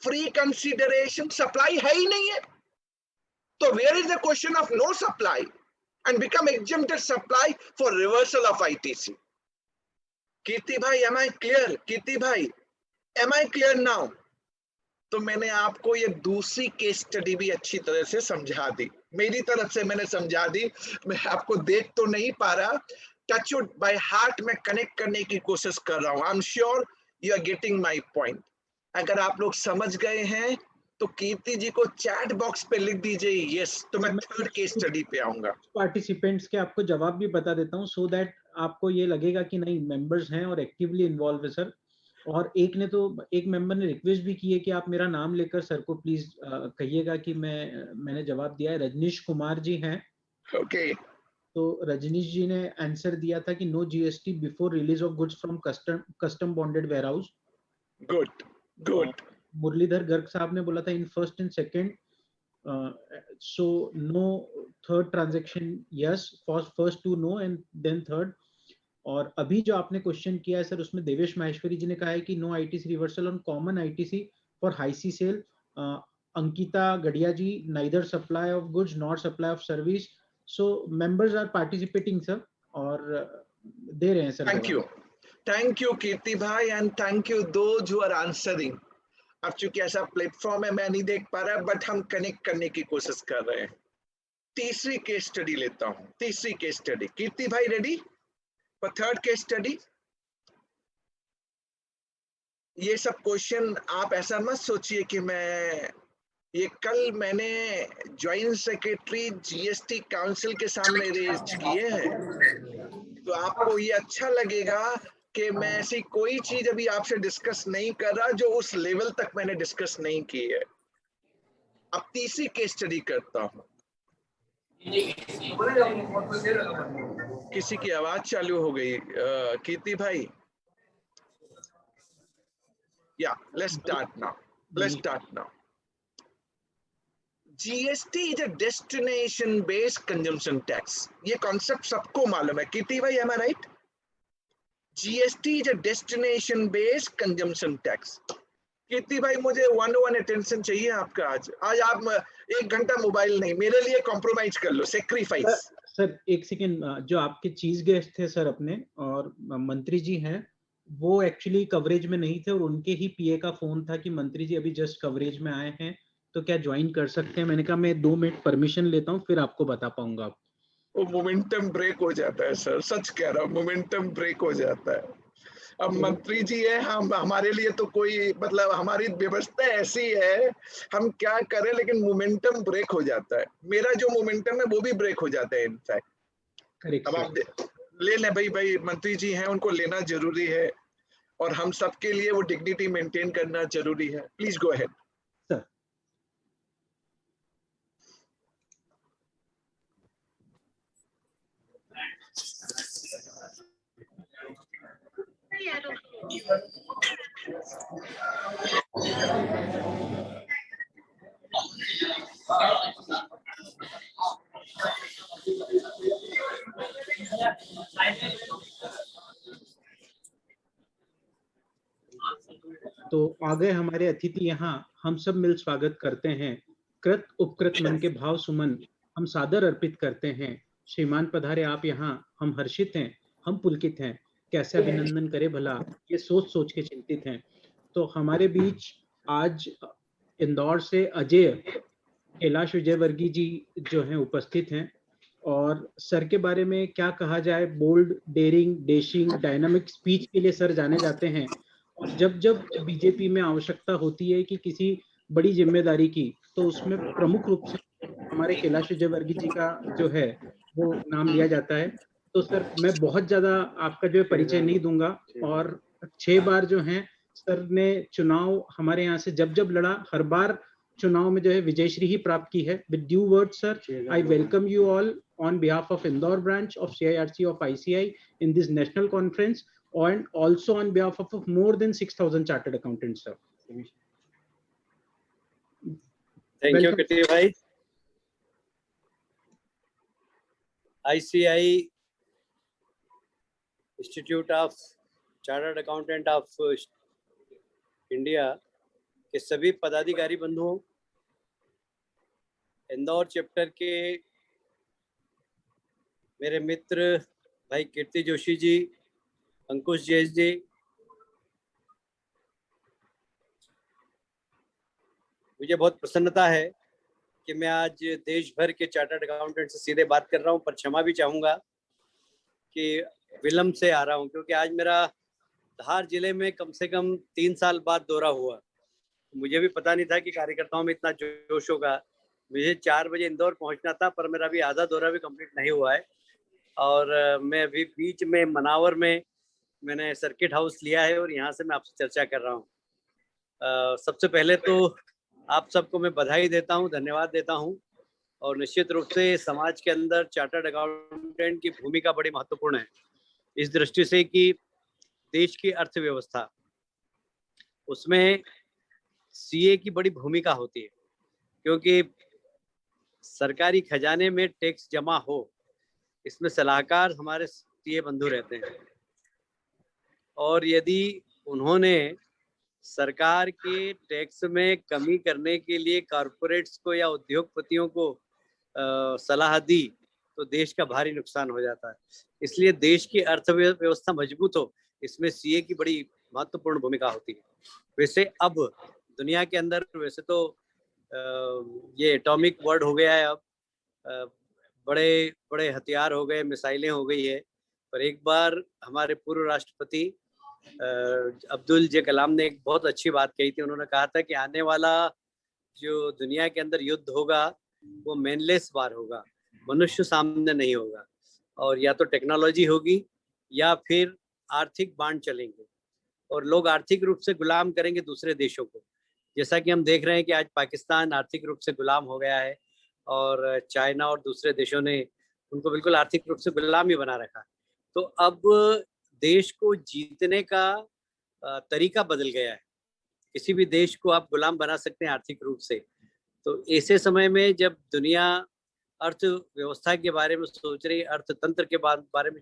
फ्री कंसीडरेशन, सप्लाई है ही नहीं है, तो where is the question of no supply and become exempted supply for reversal of ITC. Kirti भाई, एम आई क्लियर? कीर्ति भाई, एम आई क्लियर नाउ? तो मैंने आपको ये दूसरी केस स्टडी भी अच्छी तरह से समझा दी, मेरी तरफ से मैंने समझा दी. मैं आपको देख तो नहीं पा रहा, टच वुड बाय हार्ट में कनेक्ट करने की कोशिश कर रहा हूं. I am sure you are getting my point. अगर आप लोग समझ गए हैं तो कीर्ति जी को चैट बॉक्स पे लिख दीजिए यस, तो मैं थर्ड केस स्टडी पे आऊंगा. पार्टिसिपेंट्स के आपको जवाब भी बता देता हूँ, सो दैट आपको ये लगेगा कि नहीं मेंबर्स हैं और एक्टिवली इन्वॉल्व है सर. और एक मेंबर ने रिक्वेस्ट भी की है कि आप मेरा नाम लेकर सर को प्लीज कहिएगा कि मैंने जवाब दिया है. रजनीश कुमार जी हैं. ओके. तो रजनीश जी ने आंसर दिया था कि no GST before release of goods from custom bonded warehouse. Good. Muralidhar Garg साहब ने बोला था in first and second, so no third transaction yes, first 2 no and then third. और अभी जो आपने क्वेश्चन किया है सर, उसमें देवेश माहेश्वरी जी ने कहा है कि no ITC reversal on common ITC for high sea sale. Ankita Gadhiya ji, neither supply of goods not supply of service. So members are participating sir और दे रहे हैं सर. थैंक यू कीर्ति भाई, and thank you those who are answering. अब चूंकि ऐसा platform है मैं नहीं देख पा रहा, बट हम कनेक्ट करने की कोशिश कर रहे हैं. तीसरी केस स्टडी लेता हूं, तीसरी केस स्टडी। कीर्ति भाई ready for third case study? ये सब क्वेश्चन आप ऐसा मत सोचिए कि ये कल मैंने ज्वाइंट सेक्रेटरी जीएसटी काउंसिल के सामने रेज किए हैं, तो आपको ये अच्छा लगेगा कि मैं ऐसी कोई चीज अभी आपसे डिस्कस नहीं कर रहा जो उस लेवल तक मैंने डिस्कस नहीं की है। अब तीसरी केस स्टडी करता हूं। किसी की आवाज चालू हो गई, कीर्ति भाई। या let's start now. GST is a destination based consumption tax. ये कॉन्सेप्ट सबको मालूम है। कीर्ति भाई, am I right? GST is a destination based consumption tax. Kirti भाई, मुझे 101 अटेंशन चाहिए आपका। आज आप 1 घंटा मोबाइल नहीं, मेरे लिए कॉम्प्रोमाइज कर लो, सेक्रीफाइस। सर एक सेकेंड, जो आपके चीफ गेस्ट थे सर अपने और मंत्री जी हैं, वो एक्चुअली कवरेज में नहीं थे और उनके ही पीए का फोन था कि मंत्री जी अभी जस्ट कवरेज में आए हैं, तो क्या ज्वाइन कर सकते हैं? मैंने कहा मैं 2 मिनट परमिशन लेता हूँ, फिर आपको बता पाऊंगा। वो मोमेंटम ब्रेक हो जाता है सर, सच कह रहा हूँ, मोमेंटम ब्रेक हो जाता है। अब मंत्री जी है, हम हमारे लिए तो कोई मतलब हमारी व्यवस्था ऐसी है, हम क्या करें, लेकिन मोमेंटम ब्रेक हो जाता है। मेरा जो मोमेंटम है वो भी ब्रेक हो जाता है इनफैक्ट। करेक्ट। अब आप ले लें भाई, मंत्री जी हैं, उनको लेना जरूरी है और हम सबके लिए वो डिग्निटी मेंटेन करना जरूरी है। Please go ahead sir. तो आगे हमारे अतिथि यहाँ हम सब मिल स्वागत करते हैं। कृत उपकृत मन के भाव सुमन हम सादर अर्पित करते हैं। श्रीमान पधारे आप यहाँ, हम हर्षित हैं, हम पुलकित हैं, कैसे अभिनंदन करे भला, ये सोच सोच के चिंतित हैं। तो हमारे बीच आज इंदौर से अजय कैलाश विजयवर्गीय जी जो हैं उपस्थित हैं, और सर के बारे में क्या कहा जाए, bold, daring, dashing, dynamic speech के लिए सर जाने जाते हैं। और जब जब बीजेपी में आवश्यकता होती है कि किसी बड़ी जिम्मेदारी की, तो उसमें प्रमुख रूप से हमारे कैलाश विजयवर्गीय जी का जो है वो नाम लिया जाता है। तो सर मैं बहुत ज्यादा आपका जो है परिचय नहीं दूंगा, और 6 बार जो है सर ने चुनाव हमारे यहाँ से जब जब लड़ा, हर बार चुनाव में जो है विजयश्री ही प्राप्त की है। With due word sir, I welcome you all on behalf of Indore branch of CIRC of ICI in this national conference, and also on behalf of more than 6,000 chartered accountants, sir. Thank you, Kirti bhai. ICI Institute of Chartered Accountant of India के सभी पदाधिकारी बंधुओं, Indore chapter के मेरे मित्र भाई कीर्ति जोशी जी, अंकुश जैस जी, मुझे बहुत प्रसन्नता है कि मैं आज देश भर के चार्टर्ड अकाउंटेंट से सीधे बात कर रहा हूं, पर क्षमा भी चाहूँगा कि विलम्ब से आ रहा हूं, क्योंकि आज मेरा धार जिले में कम से कम 3 साल बाद दौरा हुआ। मुझे भी पता नहीं था कि कार्यकर्ताओं में इतना जोश होगा। मुझे 4 बजे इंदौर पहुंचना था, पर मेरा अभी आधा दौरा भी कंप्लीट नहीं हुआ है। और मैं अभी बीच में मनावर में मैंने सर्किट हाउस लिया है और यहाँ से मैं आपसे चर्चा कर रहा हूँ। सबसे पहले तो आप सबको मैं बधाई देता हूँ, धन्यवाद देता हूँ, और निश्चित रूप से समाज के अंदर चार्टर्ड अकाउंटेंट की भूमिका बड़ी महत्वपूर्ण है, इस दृष्टि से कि देश की अर्थव्यवस्था, उसमें सीए की बड़ी भूमिका होती है, क्योंकि सरकारी खजाने में टैक्स जमा हो, इसमें सलाहकार हमारे सीए बंधु रहते हैं। और यदि उन्होंने सरकार के टैक्स में कमी करने के लिए कॉरपोरेट्स को या उद्योगपतियों को सलाह दी, तो देश का भारी नुकसान हो जाता है। इसलिए देश की अर्थव्यवस्था मजबूत हो, इसमें सीए की बड़ी महत्वपूर्ण भूमिका होती है। वैसे अब दुनिया के अंदर वैसे तो ये एटॉमिक वर्ड हो गया है, अब बड़े बड़े हथियार हो गए, मिसाइलें हो गई है, पर एक बार हमारे पूर्व राष्ट्रपति अब्दुल जे कलाम ने एक बहुत अच्छी बात कही थी। उन्होंने कहा था कि आने वाला जो दुनिया के अंदर युद्ध होगा वो मैनलेस वार होगा, मनुष्य सामने नहीं होगा, और या तो टेक्नोलॉजी होगी या फिर आर्थिक बांड चलेंगे और लोग आर्थिक रूप से गुलाम करेंगे दूसरे देशों को। जैसा कि हम देख रहे हैं कि आज पाकिस्तान आर्थिक रूप से गुलाम हो गया है और चाइना और दूसरे देशों ने उनको बिल्कुल आर्थिक रूप से गुलाम ही बना रखा है। तो अब देश को जीतने का तरीका बदल गया है। किसी भी देश को आप गुलाम बना सकते हैं आर्थिक रूप से। तो ऐसे समय में जब दुनिया अर्थव्यवस्था के बारे में सोच रही है, अर्थतंत्र के बारे में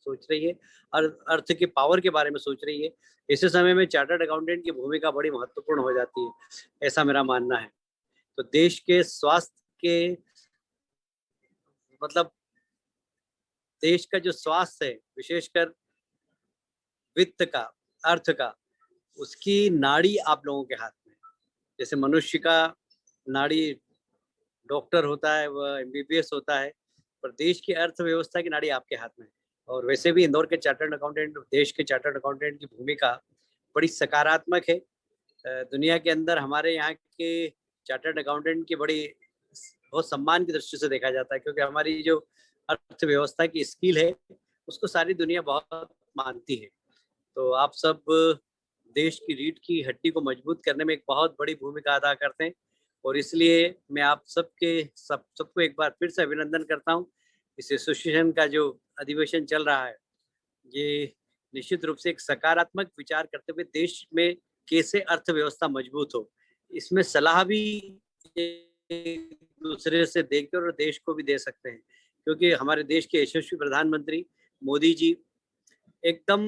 सोच रही है, अर्थ के पावर के बारे में सोच रही है, ऐसे समय में चार्टर्ड अकाउंटेंट की भूमिका बड़ी महत्वपूर्ण हो जाती है, ऐसा मेरा मानना है। तो देश के स्वास्थ्य के मतलब देश का जो स्वास्थ्य है, विशेषकर वित्त का, अर्थ का, उसकी नाड़ी आप लोगों के हाथ में। जैसे मनुष्य का नाड़ी डॉक्टर होता है, वह MBBS होता है, पर देश की अर्थव्यवस्था की नाड़ी आपके हाथ में। और वैसे भी इंदौर के चार्टर्ड अकाउंटेंट, देश के चार्टर्ड अकाउंटेंट की भूमिका बड़ी सकारात्मक है। दुनिया के अंदर हमारे यहाँ के चार्टर्ड अकाउंटेंट की बड़ी बहुत सम्मान की दृष्टि से देखा जाता है, क्योंकि हमारी जो अर्थव्यवस्था की स्किल है उसको सारी दुनिया बहुत मानती है। तो आप सब देश की रीढ़ की हड्डी को मजबूत करने में एक बहुत बड़ी भूमिका अदा करते हैं, और इसलिए मैं आप सबको एक बार फिर से अभिनंदन करता हूँ। इस एसोसिएशन का जो अधिवेशन चल रहा है, ये निश्चित रूप से एक सकारात्मक विचार करते हुए देश में कैसे अर्थव्यवस्था मजबूत हो, इसमें सलाह भी एक दूसरे से देखकर और देश को भी दे सकते हैं। क्योंकि हमारे देश के यशस्वी प्रधानमंत्री मोदी जी एकदम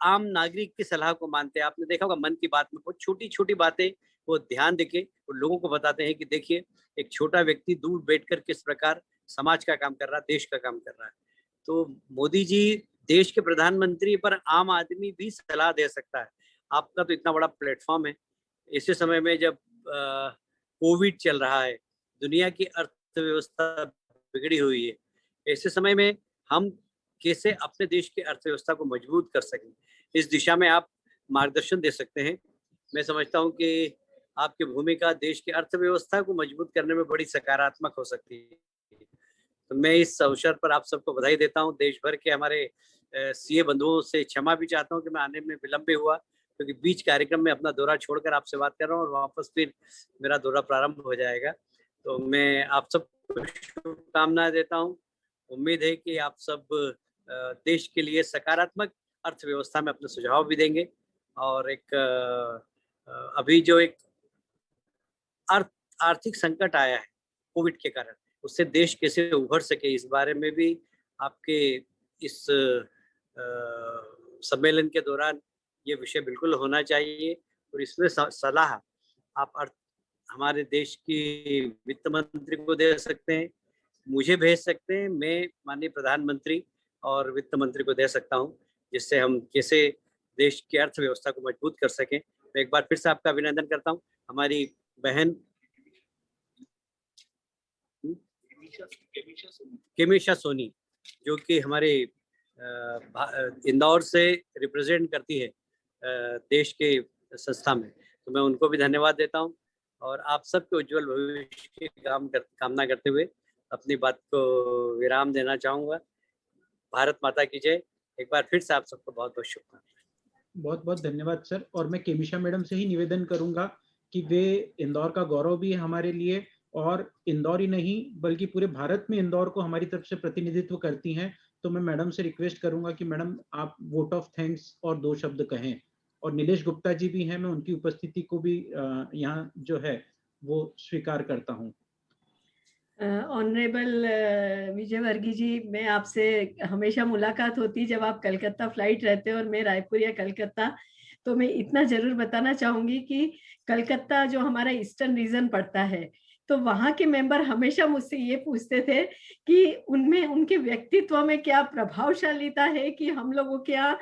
आम नागरिक की सलाह को मानते हैं। आपने देखा होगा मन की बात में बहुत छोटी छोटी बातें वो ध्यान देके वो लोगों को बताते हैं कि देखिए एक छोटा व्यक्ति दूर बैठकर किस प्रकार समाज का काम कर रहा है, देश का काम कर रहा है। तो मोदी जी देश के प्रधानमंत्री पर आम आदमी भी सलाह दे सकता है। आपका तो इतना बड़ा प्लेटफॉर्म है। ऐसे समय में जब कोविड चल रहा है, दुनिया की अर्थव्यवस्था बिगड़ी हुई है, ऐसे समय में हम कैसे अपने देश की अर्थव्यवस्था को मजबूत कर सकें, इस दिशा में आप मार्गदर्शन दे सकते हैं। मैं समझता हूं कि आपकी भूमिका देश की अर्थव्यवस्था को मजबूत करने में बड़ी सकारात्मक हो सकती है। तो मैं इस अवसर पर आप सबको बधाई देता हूं। देश भर के हमारे सीए बंधुओं से क्षमा भी चाहता हूं कि मैं आने में विलंब हुआ, क्योंकि बीच कार्यक्रम में अपना दौरा छोड़कर आपसे बात कर रहा हूं और वापस फिर मेरा दौरा प्रारंभ हो जाएगा। तो मैं आप सबको शुभकामनाएं देता हूं। उम्मीद है कि आप सब देश के लिए सकारात्मक अर्थव्यवस्था में अपने सुझाव भी देंगे, और एक अभी जो एक आर्थिक संकट आया है कोविड के कारण, उससे देश कैसे उभर सके, इस बारे में भी आपके इस सम्मेलन के दौरान ये विषय बिल्कुल होना चाहिए। और इसमें सलाह आप हमारे देश की वित्त मंत्री को दे सकते हैं, मुझे भेज सकते हैं, मैं माननीय प्रधानमंत्री और वित्त मंत्री को दे सकता हूं, जिससे हम कैसे देश की अर्थव्यवस्था को मजबूत कर सकें। मैं एक बार फिर से आपका अभिनंदन करता हूं। हमारी बहन केमिशा सोनी, जो कि हमारे इंदौर से रिप्रेजेंट करती है देश के संस्था में, तो मैं उनको भी धन्यवाद देता हूं। और आप सबके उज्जवल भविष्य की कामना करते हुए अपनी बात को विराम देना चाहूँगा। भारत माता की जय। एक बार फिर से आप सबको बहुत बहुत शुभकामनाएं। बहुत बहुत धन्यवाद सर। और मैं केमिशा मैडम से ही निवेदन करूंगा कि वे इंदौर का गौरव भी है हमारे लिए, और इंदौर ही नहीं बल्कि पूरे भारत में इंदौर को हमारी तरफ से प्रतिनिधित्व करती हैं। तो मैं मैडम से रिक्वेस्ट करूंगा कि मैडम आप वोट ऑफ थैंक्स और 2 शब्द कहें। और नीलेश गुप्ता जी भी हैं, मैं उनकी उपस्थिति को भी यहाँ जो है वो स्वीकार करता हूँ। ऑनरेबल विजय वर्गीय जी, मैं आपसे हमेशा मुलाकात होती जब आप कलकत्ता फ्लाइट रहते और मैं रायपुर या कलकत्ता, तो मैं इतना जरूर बताना चाहूंगी कि कलकत्ता जो हमारा ईस्टर्न रीजन पड़ता है, तो वहाँ के मेंबर हमेशा मुझसे ये पूछते थे कि उनमें उनके व्यक्तित्व में क्या प्रभावशालीता है कि हम लोगों क्या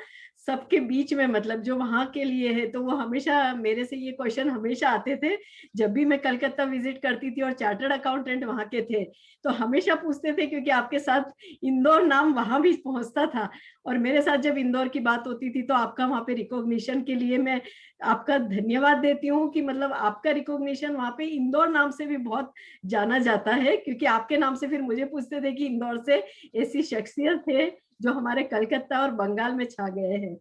सबके बीच में, मतलब जो वहां के लिए है, तो वो हमेशा मेरे से ये क्वेश्चन हमेशा आते थे जब भी मैं कलकत्ता विजिट करती थी और चार्टर्ड अकाउंटेंट वहां के थे, तो हमेशा पूछते थे, क्योंकि आपके साथ इंदौर नाम वहां भी पहुंचता था, और मेरे साथ जब इंदौर की बात होती थी तो आपका वहां पे रिकॉग्निशन के लिए मैं आपका धन्यवाद देती हूँ कि मतलब आपका रिकॉग्निशन वहां पे इंदौर नाम से भी बहुत जाना जाता है, क्योंकि आपके नाम से फिर मुझे पूछते थे कि इंदौर से ऐसी शख्सियत है जो हमारे कलकत्ता और बंगाल में छा गए हैं।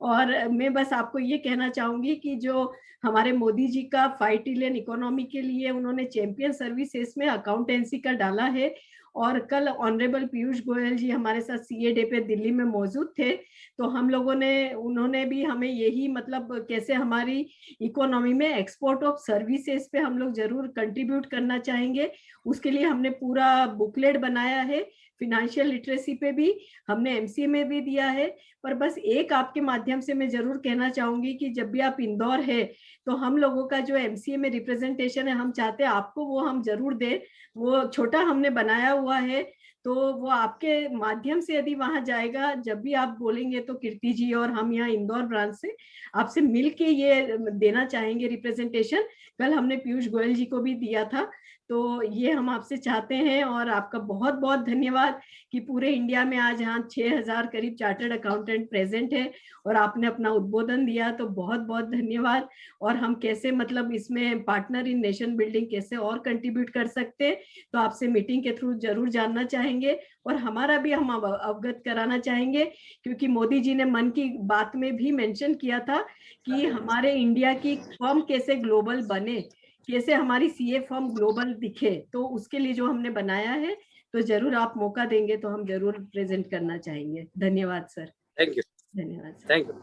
और मैं बस आपको ये कहना चाहूंगी कि जो हमारे मोदी जी का 5 ट्रिलियन इकोनॉमी के लिए उन्होंने चैंपियन सर्विसेज में अकाउंटेंसी का डाला है, और कल ऑनरेबल पीयूष गोयल जी हमारे साथ सीए डे पे दिल्ली में मौजूद थे, तो हम लोगों ने, उन्होंने भी हमें यही मतलब कैसे हमारी इकोनॉमी में एक्सपोर्ट ऑफ सर्विसेज पे हम लोग जरूर कंट्रीब्यूट करना चाहेंगे, उसके लिए हमने पूरा बुकलेट बनाया है। फिनेंशियल लिटरेसी पे भी हमने एमसीए में भी दिया है। पर बस एक आपके माध्यम से मैं जरूर कहना चाहूंगी कि जब भी आप इंदौर है तो हम लोगों का जो एमसीए में रिप्रेजेंटेशन है, हम चाहते हैं आपको वो हम जरूर दें। वो छोटा हमने बनाया हुआ है, तो वो आपके माध्यम से यदि वहां जाएगा, जब भी आप बोलेंगे तो कीर्ति जी और हम यहाँ इंदौर ब्रांच से आपसे मिलके ये देना चाहेंगे रिप्रेजेंटेशन। कल हमने पीयूष गोयल जी को भी दिया था, तो ये हम आपसे चाहते हैं। और आपका बहुत बहुत धन्यवाद कि पूरे इंडिया में आज यहाँ 6000 करीब चार्टर्ड अकाउंटेंट प्रेजेंट है और आपने अपना उद्बोधन दिया, तो बहुत बहुत धन्यवाद। और हम कैसे मतलब इसमें पार्टनर इन नेशन बिल्डिंग कैसे और कंट्रीब्यूट कर सकते हैं, तो आपसे मीटिंग के थ्रू जरूर जानना चाहेंगे। और हमारा भी हम अवगत कराना चाहेंगे, क्योंकि मोदी जी ने मन की बात में भी मेंशन किया था कि हमारे इंडिया की फर्म कैसे ग्लोबल बने, कैसे हमारी सीए फर्म ग्लोबल दिखे, तो उसके लिए जो हमने बनाया है, तो जरूर आप मौका देंगे तो हम जरूर प्रेजेंट करना चाहेंगे। धन्यवाद सर। Thank you. धन्यवाद सर। Thank you.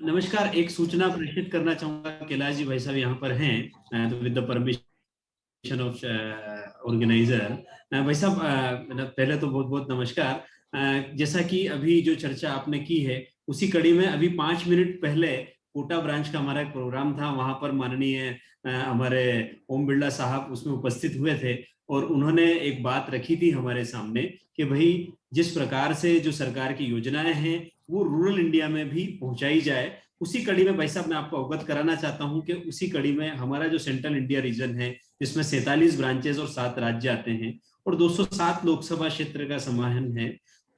नमस्कार, एक सूचना प्रेषित करना चाहूंगा। कैलाश जी भाई साहब यहाँ पर हैं, तो with the permission of organiser. भाई साहब, पहले तो बहुत बहुत नमस्कार। जैसा कि अभी जो चर्चा आपने की है, उसी कड़ी में अभी 5 मिनट पहले कोटा ब्रांच का हमारा एक प्रोग्राम था, वहां पर माननीय हमारे ओम बिरला साहब उसमें उपस्थित हुए थे, और उन्होंने एक बात रखी थी हमारे सामने कि भाई जिस प्रकार से जो सरकार की योजनाएं हैं वो रूरल इंडिया में भी पहुंचाई जाए। उसी कड़ी में भाई साहब मैं आपको अवगत कराना चाहता हूं कि उसी कड़ी में हमारा जो सेंट्रल इंडिया रीजन है, जिसमें 47 ब्रांचेस और 7 राज्य आते हैं और 207 लोकसभा क्षेत्र का समाहन है,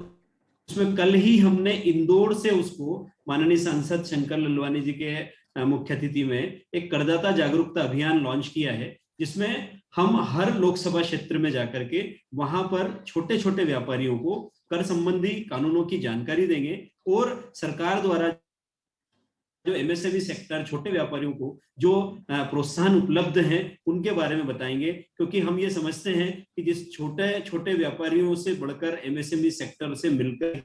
उसमें कल ही हमने इंदौर से उसको माननीय सांसद शंकर ललवानी जी के मुख्य अतिथि में एक करदाता जागरूकता अभियान लॉन्च किया है, जिसमें हम हर लोकसभा क्षेत्र में जाकर के वहां पर छोटे छोटे व्यापारियों को कर संबंधी कानूनों की जानकारी देंगे और सरकार द्वारा जो एमएसएमई सेक्टर छोटे व्यापारियों को जो प्रोत्साहन उपलब्ध हैं उनके बारे में बताएंगे। क्योंकि हम ये समझते हैं कि जिस छोटे छोटे व्यापारियों से बढ़कर एमएसएमई सेक्टर से मिलकर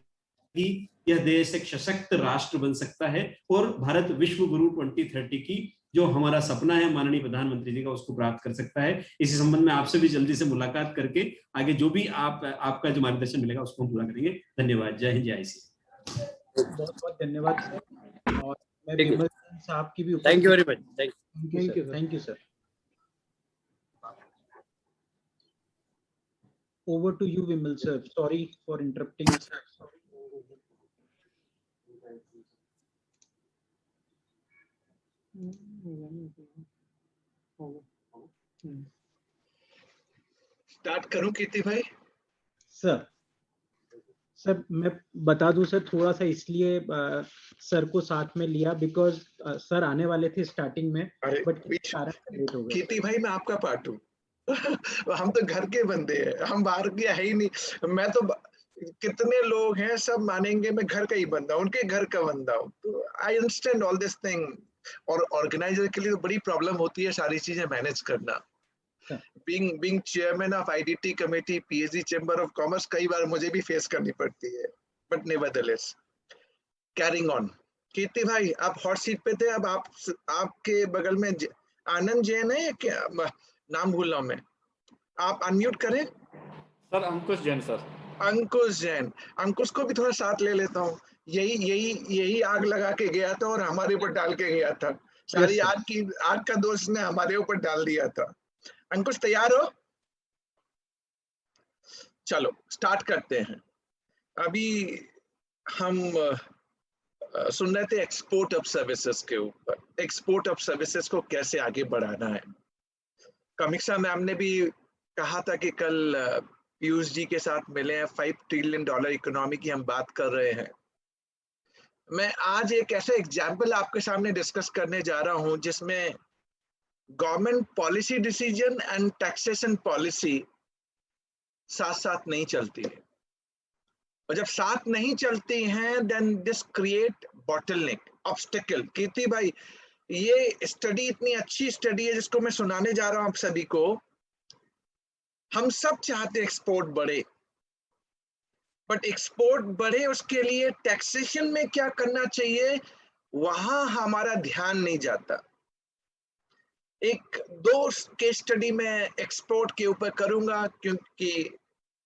ही यह देश एक सशक्त राष्ट्र बन सकता है और भारत विश्व गुरु 2030 की जो हमारा सपना है माननीय प्रधानमंत्री जी का, उसको प्राप्त कर सकता है। इसी संबंध में आपसे भी जल्दी से मुलाकात करके आगे जो भी आपका जो मार्गदर्शन मिलेगा उसको हम पूरा करेंगे। धन्यवाद। जय हिंद, जय आईसी। बहुत बहुत धन्यवाद सर। और मैं विमल साहब की भी thank you very much. Thank you sir. Over to you Vimal sir, sorry for interrupting. Start करूं कीर्ति भाई? सर मैं बता दूं सर, थोड़ा सा इसलिए सर को साथ में लिया बिकॉज सर आने वाले थे स्टार्टिंग में, बट लेट हो गया। कीर्ति भाई मैं आपका पार्ट हूँ। हम तो घर के बंदे हैं, हम बाहर के है ही नहीं। मैं तो कितने लोग हैं सब मानेंगे मैं घर का ही बंदा, उनके घर का बंदा हूँ। तो I understand all this thing. और ऑर्गेनाइजर के लिए तो बड़ी प्रॉब्लम होती है सारी चीजें मैनेज करना। Being chairman of IDT committee, PhD chamber of commerce, कई बार मुझे भी फेस करनी पड़ती है, बट नेवरदलेस कैरिंग ऑन। कीर्ति भाई आप हॉट सीट पे थे, अब आपके बगल में आनंद जैन है, क्या नाम भूल रहा हूं मैं, आप अनम्यूट करें। सर अंकुश जैन सर। अंकुश जैन, अंकुश को भी थोड़ा साथ ले लेता हूँ। यही आग लगा के गया था और हमारे ऊपर डाल के गया था। सारी आग का दोष ने हमारे ऊपर डाल दिया था। अंकुश तैयार हो? चलो स्टार्ट करते हैं। अभी हम सुन रहे थे एक्सपोर्ट ऑफ सर्विसेज के ऊपर, एक्सपोर्ट ऑफ सर्विसेज को कैसे आगे बढ़ाना है। कमिक्सा मैम ने भी कहा था कि कल पीयूष जी के साथ मिले हैं, $5 ट्रिलियन इकोनॉमी की हम बात कर रहे हैं। मैं आज एक ऐसा एग्जाम्पल आपके सामने डिस्कस करने जा रहा हूं जिसमें government policy decision and taxation policy साथ साथ नहीं चलती है, और जब साथ नहीं चलती हैं then this create bottleneck, obstacle. Kirti भाई, ये स्टडी इतनी अच्छी स्टडी है जिसको मैं सुनाने जा रहा हूं आप सभी को। हम सब चाहते हैं एक्सपोर्ट बढ़े, बट एक्सपोर्ट बढ़े उसके लिए टैक्सेशन में क्या करना चाहिए वहां हमारा ध्यान नहीं जाता। एक दो केस स्टडी में एक्सपोर्ट के ऊपर करूंगा क्योंकि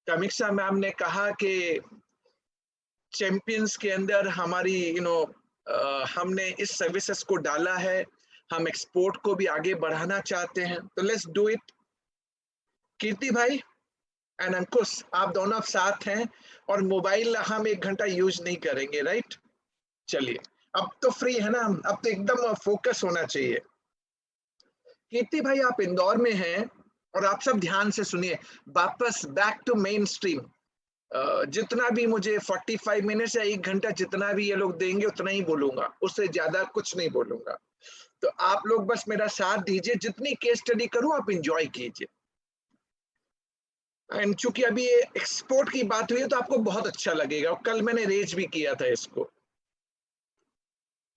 कमिक्सा मैम ने कहा कि चैंपियंस के अंदर हमारी हमने इस सर्विसेज को डाला है, हम एक्सपोर्ट को भी आगे बढ़ाना चाहते हैं, तो लेट्स डू इट। कीर्ति भाई एंड अंकुश, आप दोनों साथ हैं और मोबाइल हम 1 घंटा यूज नहीं करेंगे, राइट? चलिए, अब तो फ्री है ना, अब तो एकदम फोकस होना चाहिए। कीर्ति भाई, आप इंदौर में हैं और आप सब ध्यान से सुनिए, वापस बैक टू मेन स्ट्रीम। जितना भी मुझे 45 मिनट या 1 घंटा जितना भी ये लोग देंगे उतना ही बोलूंगा, उससे ज्यादा कुछ नहीं बोलूंगा। तो आप लोग बस मेरा साथ दीजिए, जितनी केस स्टडी करूं आप इंजॉय कीजिए। एंड चूंकि अभी ये एक्सपोर्ट की बात हुई है तो आपको बहुत अच्छा लगेगा, और कल मैंने रेज भी किया था इसको।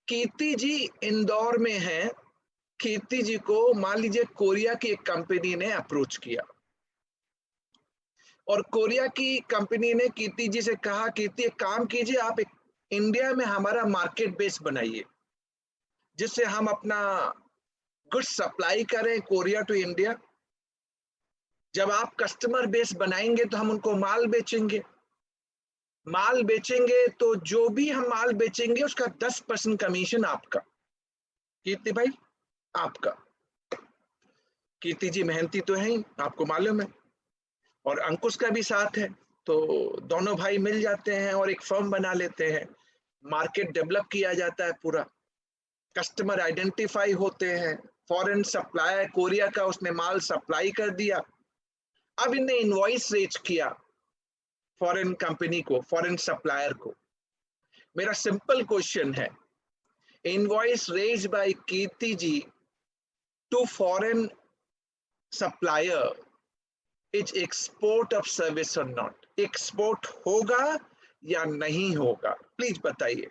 कीर्ति जी इंदौर में है, कीर्ति जी को मान लीजिए कोरिया की एक कंपनी ने अप्रोच किया, और कोरिया की कंपनी ने कीर्ति जी से कहा, कीर्ति एक काम कीजिए, आप इंडिया में हमारा मार्केट बेस बनाइए जिससे हम अपना गुड्स सप्लाई करें कोरिया टू इंडिया। जब आप कस्टमर बेस बनाएंगे तो हम उनको माल बेचेंगे, माल बेचेंगे तो जो भी हम माल बेचेंगे उसका 10% कमीशन आपका। कीर्ति भाई आपका, कीर्ति जी मेहनती तो है ही, आपको मालूम है, और अंकुश का भी साथ है, तो दोनों भाई मिल जाते हैं और एक फर्म बना लेते हैं। मार्केट डेवलप किया जाता है, पूरा कस्टमर आइडेंटिफाई होते हैं, फॉरेन सप्लायर कोरिया का उसने माल सप्लाई कर दिया। अब इनने इनवॉइस रेज किया फॉरेन कंपनी को, फॉरेन सप्लायर को। मेरा सिंपल क्वेश्चन है, invoice raise by Kirti ji to foreign supplier is export of service or not? Export होगा या नहीं होगा, प्लीज बताइए।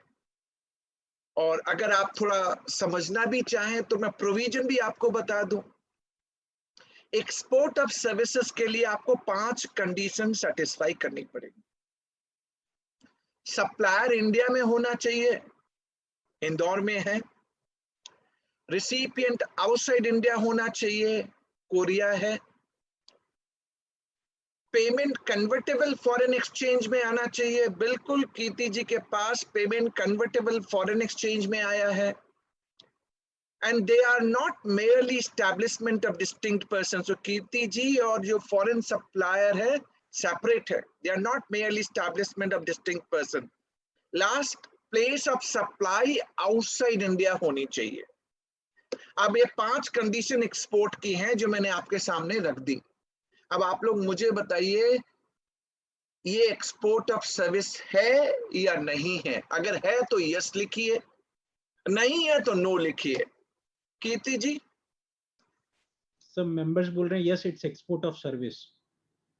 और अगर आप थोड़ा समझना भी चाहें तो मैं प्रोविजन भी आपको बता दूं। एक्सपोर्ट ऑफ सर्विसेज के लिए आपको 5 कंडीशन सेटिस्फाई करनी पड़ेगी। सप्लायर इंडिया में होना चाहिए, इंदौर में है। रिसिपिएंट आउटसाइड इंडिया होना चाहिए, कोरिया है। पेमेंट कन्वर्टेबल फॉरेन एक्सचेंज में आना चाहिए, बिल्कुल कीर्ति जी के पास पेमेंट कन्वर्टेबल फॉरेन एक्सचेंज में आया है। And they are not merely establishment of distinct persons. So कीर्ति जी और जो foreign supplier है separate है, they are not merely establishment of distinct person. Last, place of supply outside India होनी चाहिए। अब ये 5 कंडीशन एक्सपोर्ट की हैं जो मैंने आपके सामने रख दी। अब आप लोग मुझे बताइए ये एक्सपोर्ट ऑफ सर्विस है या नहीं है? अगर है तो यस लिखिए, नहीं है तो नो लिखिए। कीर्ति जी? सब मेंबर्स बोल रहे हैं yes it's export of service.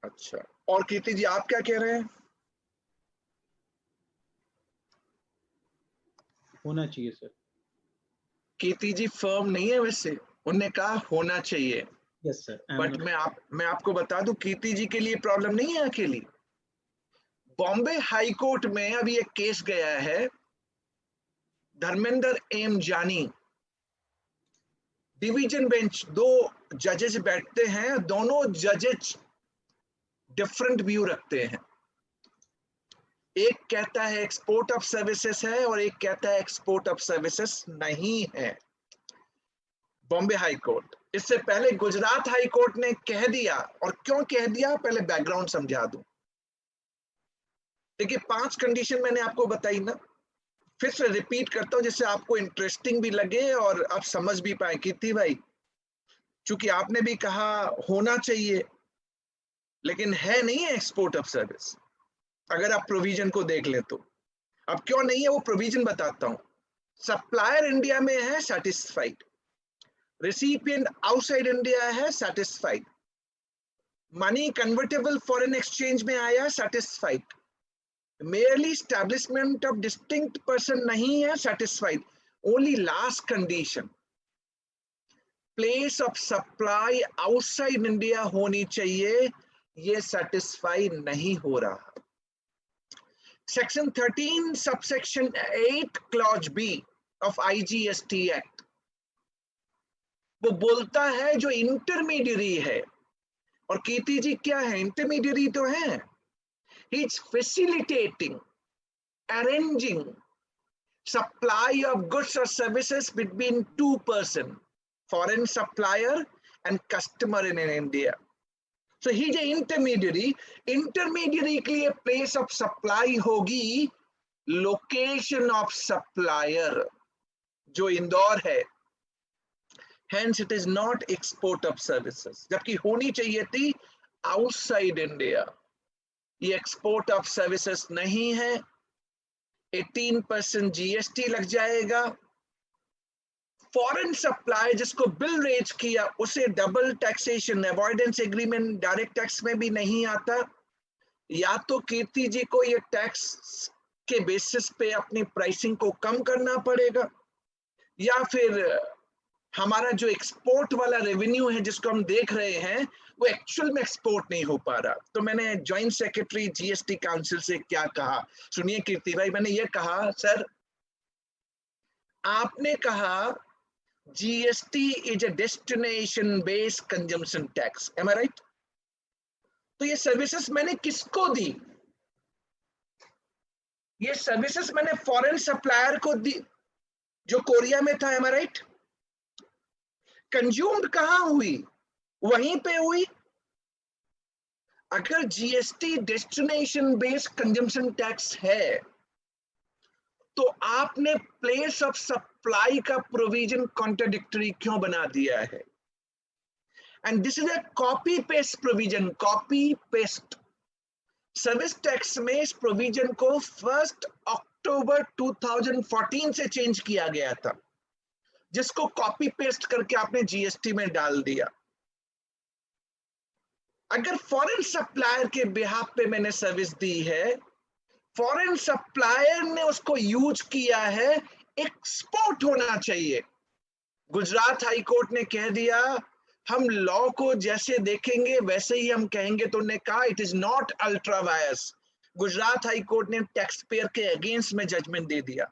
अच्छा, और कीर्ति जी आप क्या कह रहे हैं? होना चाहिए सर। कीर्ति जी फर्म नहीं है वैसे, उन्होंने कहा होना चाहिए। Yes sir. बट मैं आपको बता दूं कीर्ति जी के लिए प्रॉब्लम नहीं है अकेली। बॉम्बे हाई कोर्ट में अभी एक केस गया है, धर्मेंद्र एम जानी, डिवीजन बेंच, 2 जजेस बैठते हैं, दोनों जजेस डिफरेंट व्यू रखते हैं। एक कहता है एक्सपोर्ट ऑफ सर्विसेज है और एक कहता है एक्सपोर्ट ऑफ सर्विसेज नहीं है। बॉम्बे हाई कोर्ट, इससे पहले गुजरात हाई कोर्ट ने कह दिया, और क्यों कह दिया पहले बैकग्राउंड समझा दूं। देखिए 5 कंडीशन मैंने आपको बताई ना। फिर से रिपीट करता हूं जिससे आपको इंटरेस्टिंग भी लगे और आप समझ भी पाए। कीर्ति भाई, चूंकि आपने भी कहा होना चाहिए, लेकिन है नहीं है एक्सपोर्ट ऑफ सर्विस। अगर आप प्रोविजन को देख ले तो अब क्यों नहीं है वो प्रोविजन बताता हूं। सप्लायर इंडिया में है सेटिस्फाइड, रिसिपिएंट आउटसाइड इंडिया है satisfied, money convertible foreign exchange में आया satisfied, merely establishment of distinct person नहीं है satisfied, only last condition place of supply outside India होनी चाहिए, ये satisfy नहीं हो रहा। Section 13 subsection 8 clause B of IGST Act वो बोलता है जो इंटरमीडियरी है, और कीर्ति जी क्या है, इंटरमीडियरी तो है, he is facilitating, arranging supply of goods or services between two person, foreign supplier and customer in India. So he is an intermediary. Intermediary के लिए place of supply होगी location of supplier जो इंदौर है, hence it is not export of services, जबकि होनी चाहिए थी outside India। ये एक्सपोर्ट ऑफ सर्विसेज नहीं है, 18% जीएसटी लग जाएगा। फॉरेन सप्लाई जिसको बिल रेज किया उसे double taxation avoidance agreement direct tax में भी नहीं आता। या तो कीर्ति जी को ये टैक्स के बेसिस पे अपनी प्राइसिंग को कम करना पड़ेगा, या फिर हमारा जो एक्सपोर्ट वाला रेवेन्यू है जिसको हम देख रहे हैं वो एक्चुअल में एक्सपोर्ट नहीं हो पा रहा। तो मैंने जॉइंट सेक्रेटरी जीएसटी काउंसिल से क्या कहा, सुनिए कीर्ति भाई, मैंने ये कहा सर आपने कहा GST is a destination based consumption tax, am I right? तो ये सर्विसेज मैंने किसको दी? ये सर्विसेज मैंने फॉरेन सप्लायर को दी जो कोरिया में था, एम आई राइट? कंज्यूम्ड कहां हुई? वहीं पे हुई। अगर GST destination based consumption tax है तो आपने प्लेस ऑफ सप्लाई का प्रोविजन कॉन्ट्राडिक्टरी क्यों बना दिया है? And this is a copy paste provision, copy paste. Service tax में इस प्रोविजन को 1 अक्टूबर 2014 से चेंज किया गया था, जिसको कॉपी पेस्ट करके आपने जीएसटी में डाल दिया। अगर फॉरेन सप्लायर के बिहाफ पे मैंने सर्विस दी है, फॉरेन सप्लायर ने उसको यूज किया है, एक्सपोर्ट होना चाहिए। गुजरात हाई कोर्ट ने कह दिया हम लॉ को जैसे देखेंगे वैसे ही हम कहेंगे, तो उन्होंने कहा it is not ultra vires. Gujarat high court ने टैक्स पेयर के अगेंस्ट में जजमेंट दे दिया।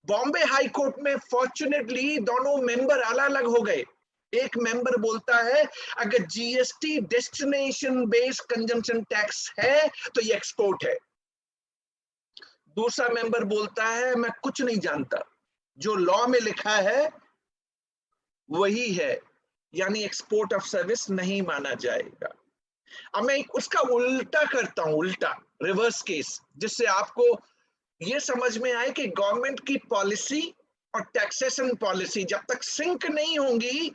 बॉम्बे हाई कोर्ट में फॉर्चुनेटली दोनों मेंबर अलग अलग हो गए। एक मेंबर बोलता है अगर GST destination based consumption tax है तो ये एक्सपोर्ट है। दूसरा मेंबर बोलता है मैं कुछ नहीं जानता, जो लॉ में लिखा है वही है, यानी एक्सपोर्ट ऑफ सर्विस नहीं माना जाएगा। अब मैं उसका उल्टा करता हूं, उल्टा रिवर्स केस, जिससे आपको ये समझ में आए कि गवर्नमेंट की पॉलिसी और टैक्सेशन पॉलिसी जब तक सिंक नहीं होंगी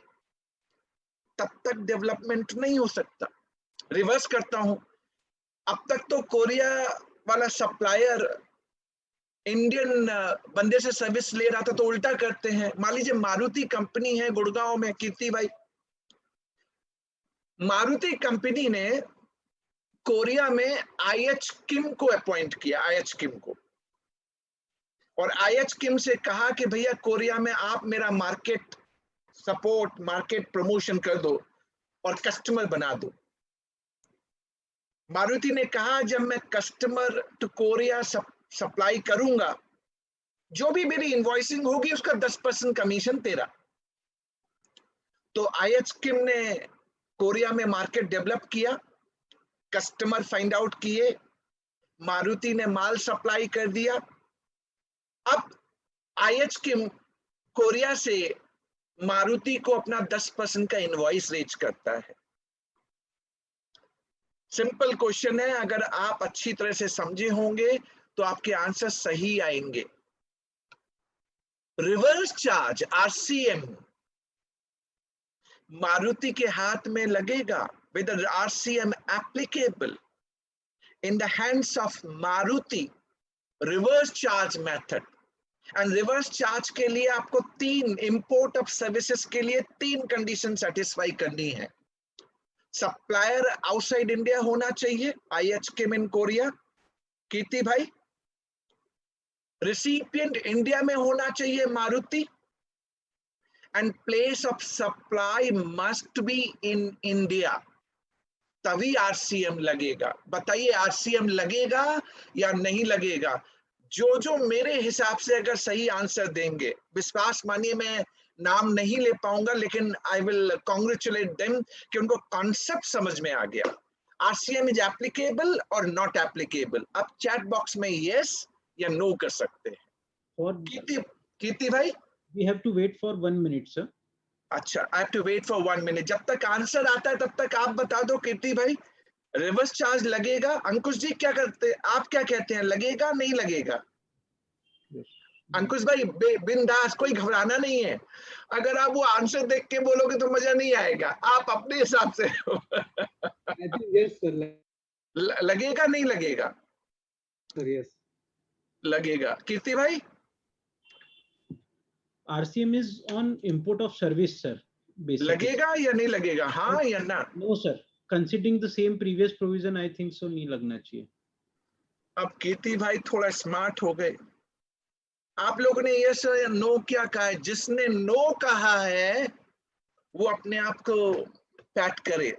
तब तक डेवलपमेंट नहीं हो सकता। रिवर्स करता हूं, अब तक तो कोरिया वाला सप्लायर इंडियन बंदे से सर्विस ले रहा था, तो उल्टा करते हैं। मान लीजिए मारुति कंपनी है गुड़गांव में, कीर्ति भाई, मारुति कंपनी ने कोरिया में आईएच किम को अपॉइंट किया, आईएच किम को, और आईएच किम से कहा कि भैया कोरिया में आप मेरा मार्केट सपोर्ट, मार्केट प्रमोशन कर दो और कस्टमर बना दो। मारुति ने कहा जब मैं कस्टमर टू कोरिया सप्लाई करूंगा, जो भी मेरी इनवॉइसिंग होगी उसका 10% कमीशन तेरा। तो आईएच किम ने कोरिया में मार्केट डेवलप किया, कस्टमर फाइंड आउट किए, मारुति ने माल सप्लाई कर दिया। अब आईएच किम कोरिया से मारुति को अपना 10% का इनवॉइस रेज करता है। सिंपल क्वेश्चन है, अगर आप अच्छी तरह से समझे होंगे तो आपके आंसर सही आएंगे। रिवर्स चार्ज RCM मारुति के हाथ में लगेगा, with the RCM applicable in the hands of Maruti, reverse charge method. And reverse charge के लिए आपको 3 import of services के लिए 3 कंडीशन सेटिस्फाई करनी है. सप्लायर आउटसाइड इंडिया होना चाहिए, IHK इन कोरिया, कीर्ति भाई. रिसिपिएंट इंडिया में होना चाहिए, Maruti. And place of supply must be in India, तभी RCM लगेगा. बताइए RCM लगेगा या नहीं लगेगा? जो मेरे हिसाब से अगर सही आंसर देंगे, विश्वास मानिए मैं नाम नहीं ले पाऊंगा, लेकिन आई विल कॉन्ग्रेचुलेट देम कि उनको कॉन्सेप्ट समझ में आ गया. RCM इज एप्लीकेबल और नॉट एप्लीकेबल. आप चैट बॉक्स में यस या नो कर सकते हैं. For कीर्ति भाई, we have to wait for 1 minute, sir. अच्छा, I have to wait for 1 minute. जब तक आंसर आता है तब तक आप बता दो कीर्ति भाई, रिवर्स चार्ज लगेगा? अंकुश जी क्या करते हैं, आप क्या कहते हैं, लगेगा नहीं लगेगा? अंकुश भाई बिंदास, कोई घबराना नहीं है. अगर आप वो आंसर देख के बोलोगे तो मजा नहीं आएगा, आप अपने हिसाब से. I think yes, sir. लगेगा नहीं लगेगा? Sir, yes. लगेगा. कीर्ति भाई, RCM is on import of service, sir. Basically. लगेगा या नहीं लगेगा, हाँ या ना? No, sir. Considering the same previous provision, I think so नहीं लगना चाहिए. अब कीर्ति भाई थोड़ा स्मार्ट हो गए. आप लोगों ने यस या नो क्या कहा है? जिसने नो कहा है वो अपने आप को पैट करे.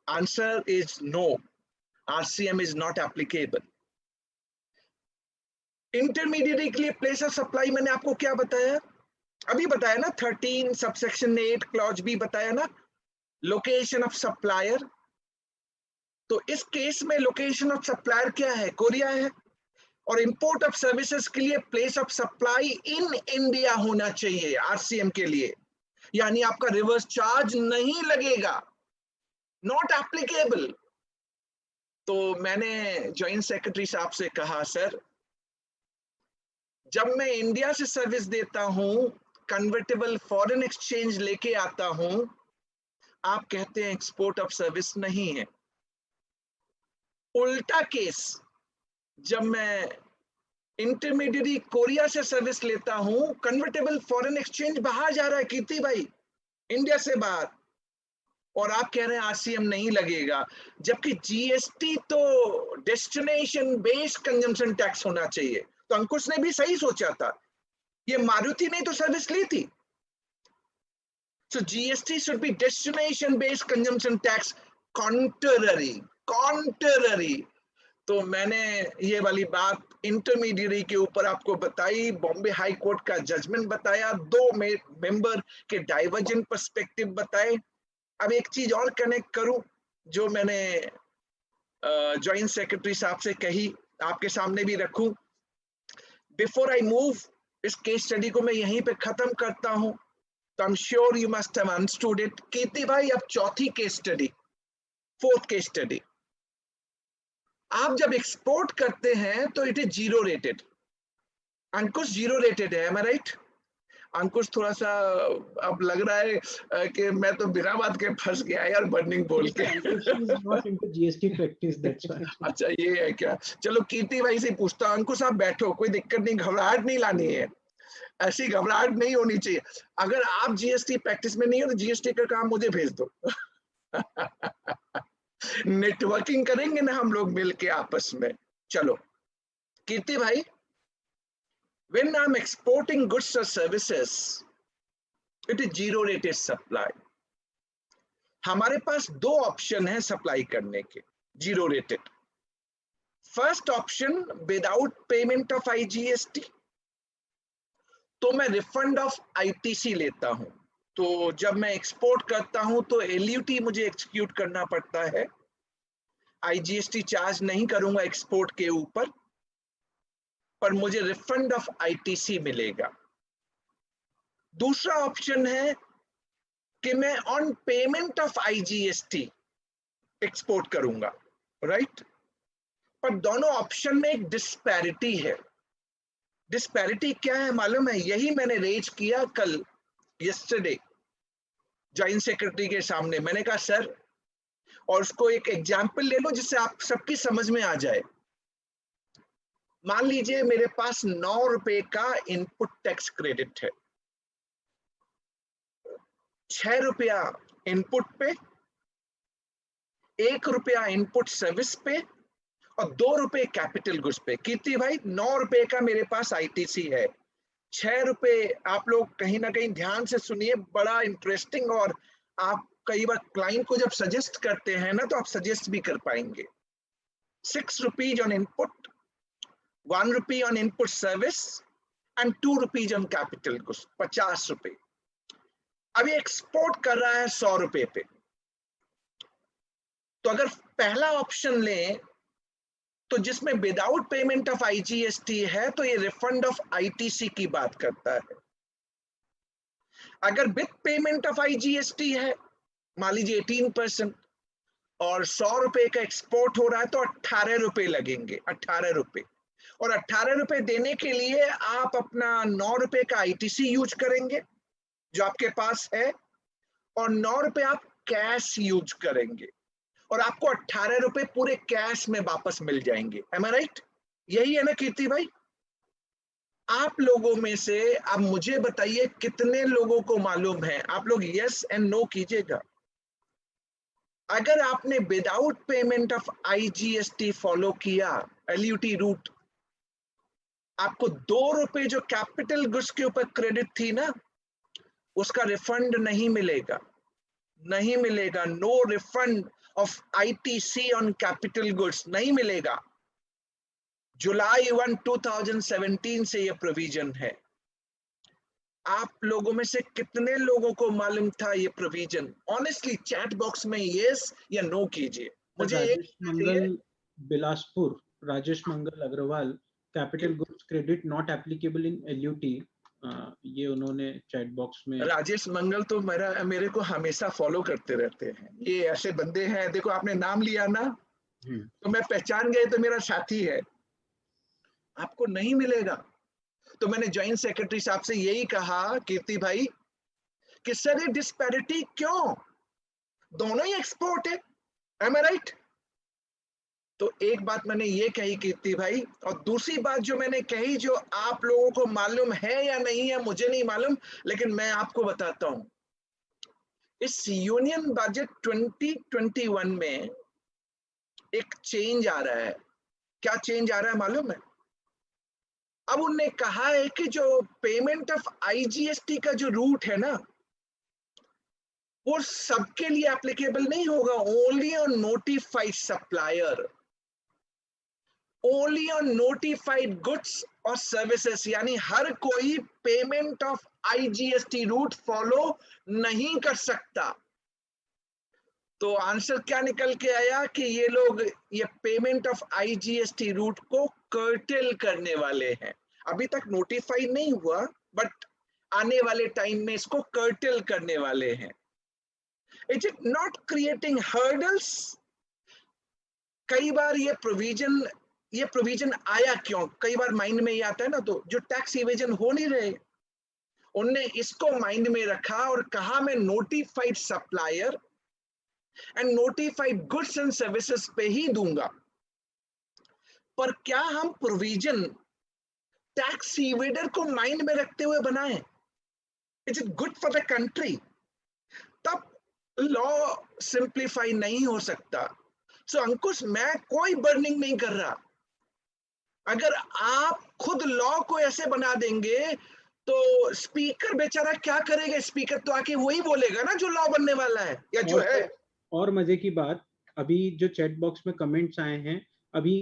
Answer is no, RCM is not applicable. Intermediate के लिए प्लेस ऑफ सप्लाई मैंने आपको क्या बताया, अभी बताया ना, 13 सबसेक्शन 8 क्लॉज भी बताया ना, लोकेशन ऑफ सप्लायर. तो इस केस में लोकेशन ऑफ सप्लायर क्या है, कोरिया है. और इंपोर्ट ऑफ सर्विसेज के लिए place of supply in India होना चाहिए RCM के लिए, यानी आपका रिवर्स चार्ज नहीं लगेगा, नॉट एप्लीकेबल. तो मैंने जॉइंट सेक्रेटरी साहब से कहा, सर जब मैं इंडिया से सर्विस देता हूं, कन्वर्टेबल फॉरेन एक्सचेंज लेके आता हूं, आप कहते हैं एक्सपोर्ट ऑफ सर्विस नहीं है. उल्टा केस, जब मैं इंटरमीडिएरी कोरिया से सर्विस लेता हूं, कन्वर्टेबल फॉरेन एक्सचेंज बाहर जा रहा है कीर्ति भाई, इंडिया से बाहर, और आप कह रहे हैं RCM नहीं लगेगा, जबकि GST तो डेस्टिनेशन बेस्ड कंजम्पशन टैक्स होना चाहिए. तो अंकुश ने भी सही सोचा था, ये मारुति ने तो सर्विस ली थी. So GST should be destination based consumption tax, contrary. तो मैंने ये वाली बात इंटरमीडिएरी के ऊपर आपको बताई, बॉम्बे हाई कोर्ट का जजमेंट बताया, 2 मेंबर के डाइवर्जेंट पर्सपेक्टिव बताए. अब एक चीज और कनेक्ट करूं जो मैंने जॉइंट सेक्रेटरी साहब से कही, आपके सामने भी रखूं. बिफोर आई मूव, इस केस स्टडी को मैं यहीं पे खत्म करता हूं. तो I am sure you must have understood it. Kirti भाई, अब चौथी case study, 4th case study. आप जब एक्सपोर्ट करते हैं तो it is zero rated. Ankush zero rated है, मैं राइट? अंकुश थोड़ा सा अब लग रहा है कि मैं तो बिना बात के फंस गया यार, बर्निंग बोल के. GST practice, that's why. अच्छा ये है क्या? चलो कीर्ति भाई से पूछता हूं. अंकुश आप बैठो, कोई दिक्कत नहीं, घबराहट नहीं लानी है, ऐसी घबराहट नहीं होनी चाहिए. अगर आप GST प्रैक्टिस में नहीं हो तो GST का काम मुझे भेज दो. नेटवर्किंग करेंगे ना हम लोग मिलके आपस में. चलो कीर्ति भाई, when I'm exporting goods or services, it is zero rated supply. हमारे पास 2 ऑप्शन है सप्लाई करने के, zero rated. First option without payment of IGST, तो मैं रिफंड ऑफ ITC लेता हूं. तो जब मैं एक्सपोर्ट करता हूं तो LUT मुझे एक्सिक्यूट करना पड़ता है, IGST चार्ज नहीं करूंगा एक्सपोर्ट के ऊपर, पर मुझे रिफंड ऑफ ITC मिलेगा. दूसरा ऑप्शन है कि मैं on payment of IGST export करूंगा, राइट? पर दोनों ऑप्शन में एक डिस्पैरिटी है. डिस्पैरिटी क्या है मालूम है? यही मैंने रेज किया कल यस्टरडे जॉइंट सेक्रेटरी के सामने। मैंने कहा सर, और उसको एक एग्जाम्पल ले लो जिससे आप सबकी समझ में आ जाए। मान लीजिए मेरे पास 9 रुपए का इनपुट टैक्स क्रेडिट है, 6 रुपया इनपुट पे, 1 रुपया इनपुट सर्विस पे और 2 रुपए कैपिटल गुड्स पे। कीर्ति भाई, 9 रुपए का मेरे पास आईटीसी है, 6 रुपए, आप लोग कहीं ना कहीं ध्यान से सुनिए, बड़ा इंटरेस्टिंग, और आप कई बार क्लाइंट को जब सजेस्ट करते हैं ना तो आप सजेस्ट भी कर पाएंगे। 6 rupees on input, 1 rupee on input service and 2 rupees on capital goods, 50 रुपए। अभी एक्सपोर्ट कर रहा है 100 रुपए पे। तो अगर पहला ऑप्शन लें तो जिसमें विदाउट पेमेंट ऑफ आईजीएसटी है तो ये रिफंड ऑफ आईटीसी की बात करता है। अगर विद पेमेंट ऑफ आईजीएसटी है, मान लीजिए 18%, और 100 रुपए का एक्सपोर्ट हो रहा है तो 18 रुपए लगेंगे, 18 रुपए। और 18 रुपए देने के लिए आप अपना 9 रुपए का आईटीसी यूज करेंगे जो आपके पास है, और 9 रुपए आप कैश यूज करेंगे, और आपको 18 रुपए पूरे कैश में वापस मिल जाएंगे। M I right? यही है ना कीर्ति भाई? आप लोगों में से अब मुझे बताइए कितने लोगों को मालूम है? आप लोग यस एंड नो कीजिएगा। अगर आपने without payment of IGST follow किया, एलयूटी रूट, आपको 2 रुपए जो कैपिटल गुड्स के ऊपर क्रेडिट थी ना, उसका रिफंड नहीं मिलेगा, नहीं मिलेगा। No refund of ITC on capital goods नहीं मिलेगा। जुलाई 1, 2017 से ये प्रोविजन है। आप लोगों में से कितने लोगों को मालूम था ये प्रोविजन? ऑनेस्टली चैट बॉक्स में यस या नो कीजिए। मुझे Rajesh Mangal Bilaspur, Rajesh Mangal Agarwal, capital goods credit not applicable in LUT, ये उन्होंने चैट बॉक्स में। राजेश मंगल तो मेरे को हमेशा फॉलो करते रहते हैं। ये ऐसे बंदे हैं, देखो आपने नाम लिया ना तो मैं पहचान गए, तो मेरा साथी है। आपको नहीं मिलेगा। तो मैंने जॉइंट सेक्रेटरी साहब से यही कहा कीर्ति भाई कि सर ये डिस्पैरिटी क्यों? दोनों ही एक्सपोर्ट है, एम आई राइट? तो एक बात मैंने ये कही कीर्ति भाई, और दूसरी बात जो मैंने कही, जो आप लोगों को मालूम है या नहीं है मुझे नहीं मालूम, लेकिन मैं आपको बताता हूं। इस यूनियन बजट 2021 में एक चेंज आ रहा है। क्या चेंज आ रहा है मालूम है? अब उन्होंने कहा है कि जो पेमेंट ऑफ आईजीएसटी का जो रूट है ना, वो सबके लिए एप्लीकेबल नहीं होगा, only on notified supplier, only on notified goods or services. यानी हर कोई payment of IGST route follow नहीं कर सकता। तो आंसर क्या निकल के आया कि ये लोग ये पेमेंट ऑफ आईजीएसटी रूट को कर्टेल करने वाले हैं। अभी तक नोटिफाई नहीं हुआ, बट आने वाले टाइम में इसको कर्टेल करने वाले हैं। It is not creating hurdles. कई बार ये प्रोविजन आया क्यों? कई बार माइंड में ये आता है ना, तो जो टैक्स इवेजन हो नहीं रहे, उनने इसको माइंड में रखा और कहा मैं notified supplier and notified goods and services पे ही दूंगा। पर क्या हम प्रोविजन टैक्स इवेडर को माइंड में रखते हुए बनाए? Is it good for the country? तब लॉ सिंप्लीफाई नहीं हो सकता। सो अंकुश, मैं कोई बर्निंग नहीं कर रहा। अगर आप खुद लॉ को ऐसे बना देंगे तो स्पीकर बेचारा क्या करेगा? स्पीकर तो आके वही बोलेगा ना जो लॉ बनने वाला है या जो है। और मजे की बात, अभी जो चैट बॉक्स में कमेंट्स आए हैं, अभी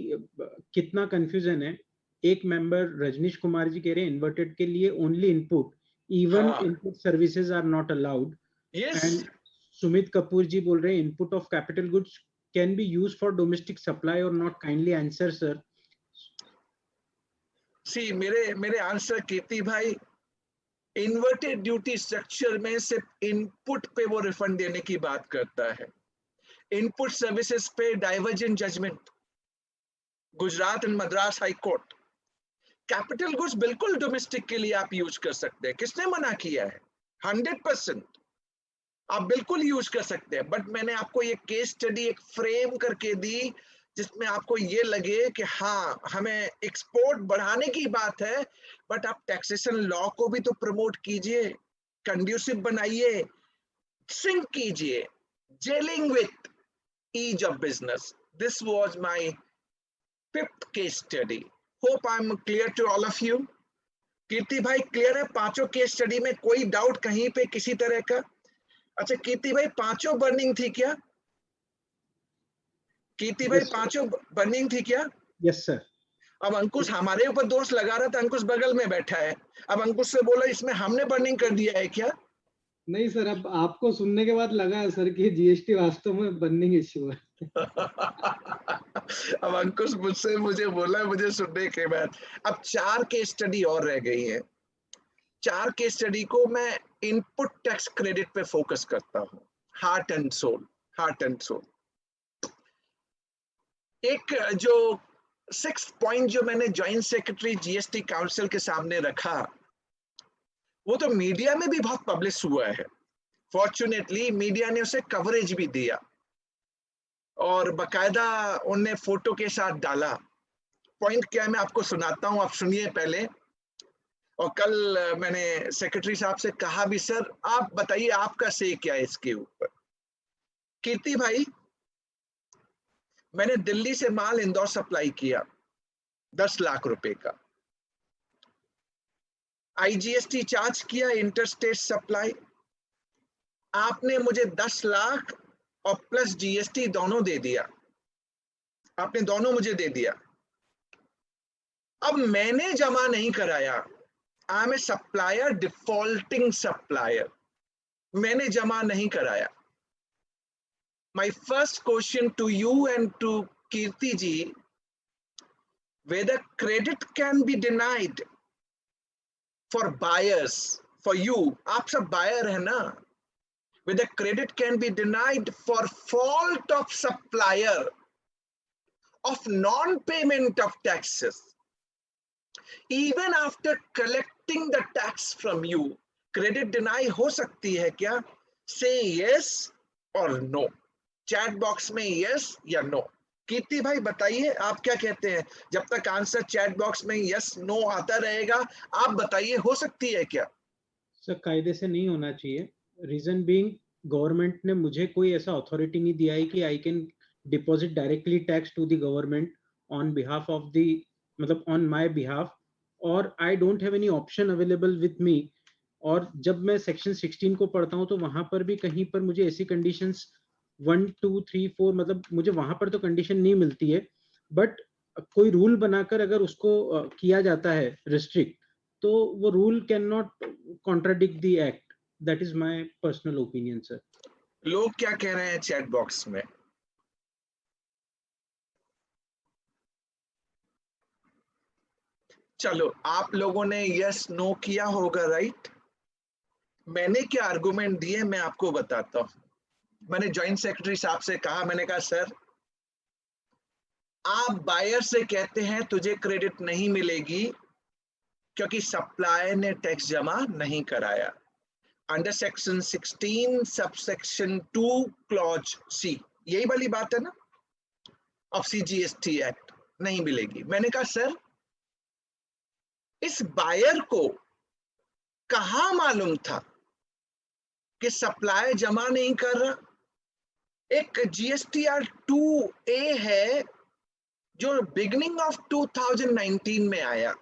कितना कंफ्यूजन है। एक मेंबर रजनीश कुमार जी कह रहे हैं इन्वर्टेड के लिए only input, even input services are not allowed. And Sumit Kapoor ji बोल रहे हैं input of capital goods can be used for domestic supply और not. Kindly answer sir. See मेरे आंसर कीर्ति भाई, इन्वर्टेड ड्यूटी स्ट्रक्चर में सिर्फ इनपुट पे वो रिफंड देने की बात करता है। इनपुट सर्विसेज पे divergent judgement, Gujarat and Madras high court, capital goods बिल्कुल डोमेस्टिक के लिए आप यूज कर सकते हैं, किसने मना किया है? 100% आप बिल्कुल यूज कर सकते हैं, बट मैंने आपको ये केस स्टडी एक फ्रेम करके दी जिसमें आपको ये लगे कि हाँ हमें एक्सपोर्ट बढ़ाने की बात है, बट आप टैक्सेशन लॉ को भी तो प्रमोट कीजिए, कंड्यूसिव बनाइए, सिंक कीजिए, gelling with ease of business. This was my 5th case study. Hope I am clear to all of you. Kirti भाई क्लियर है पांचों केस स्टडी में? कोई डाउट कहीं पे किसी तरह का? अच्छा कीर्ति भाई पांचों बर्निंग थी क्या? कीर्ति भाई Yes, sir. पांचों बर्निंग थी क्या? Yes sir. अब अंकुश हमारे ऊपर दोष लगा रहा था, अंकुश बगल में बैठा है, अब अंकुश से बोला इसमें हमने बर्निंग कर दिया है क्या? नहीं सर, अब आपको सुनने के बाद लगा है सर कि जीएसटी वास्तव में बर्निंग इश्यू है. अब अंकुश मुझे बोला मुझे सुनने के बाद. अब 4 केस स्टडी और रह गई है. 4 केस स्टडी को मैं इनपुट टैक्स क्रेडिट पे फोकस करता हूँ. Heart and soul, heart and soul. एक जो 6th पॉइंट जो मैंने जॉइंट सेक्रेटरी जीएसटी काउंसिल के सामने रखा, वो तो मीडिया में भी बहुत पब्लिश हुआ है. फॉर्चुनेटली मीडिया ने उसे कवरेज भी दिया और बकायदा उनने फोटो के साथ डाला. पॉइंट क्या है मैं आपको सुनाता हूं, आप सुनिए पहले. और कल मैंने सेक्रेटरी साहब से कहा भी, सर आप बताइए आपका से क्या है इसके ऊपर. कीर्ति भाई, मैंने दिल्ली से माल इंदौर सप्लाई किया 10 लाख रुपए का. आईजीएसटी चार्ज किया इंटरस्टेट सप्लाई. आपने मुझे 10 लाख और प्लस जीएसटी दोनों दे दिया, आपने दोनों मुझे दे दिया. अब मैंने जमा नहीं कराया. I am a supplier, defaulting supplier. मैंने जमा नहीं कराया. My first question to you and to Kirti ji, whether credit can be denied for buyers, for you, आप सब buyer है ना, whether credit can be denied for fault of supplier of non-payment of taxes, even after collecting the tax from you, credit deny हो सकती है क्या? Say yes or no. Chat box में yes या नो. कीर्ति भाई बताइए आप क्या कहते हैं? जब तक आंसर चैट बॉक्स में यस नो आता रहेगा, आप बताइए हो सकती है क्या? सर कायदे से नहीं होना चाहिए. रीजन बीइंग, गवर्नमेंट ने मुझे कोई ऐसा अथॉरिटी नहीं दिया है कि I can deposit directly tax to the government on behalf of the, मतलब ऑन माय बिहाफ, और I don't have any option available with me. और जब मैं सेक्शन 16 को पढ़ता हूँ तो वहां पर भी कहीं पर मुझे ऐसी कंडीशंस 1, 2, 3, 4, मतलब मुझे वहां पर तो कंडीशन नहीं मिलती है. बट कोई रूल बनाकर अगर उसको किया जाता है रिस्ट्रिक्ट, तो वो rule can not contradict the act. That is my personal opinion sir. लोग क्या कह रहे हैं चैट बॉक्स में? चलो आप लोगों ने यस नो किया होगा, राइट? मैंने क्या आर्गुमेंट दिए मैं आपको बताता हूं. मैंने जॉइंट सेक्रेटरी साहब से कहा, मैंने कहा सर आप बायर से कहते हैं तुझे क्रेडिट नहीं मिलेगी क्योंकि सप्लायर ने टैक्स जमा नहीं कराया. Under section 16 subsection 2 clause C, यही वाली बात है ना ऑफ सीजीएसटी एक्ट, नहीं मिलेगी. मैंने कहा सर इस बायर को कहां मालूम था कि सप्लायर जमा नहीं कर रहा? एक जीएसटीआर 2A है जो बिगनिंग ऑफ 2019 में आया.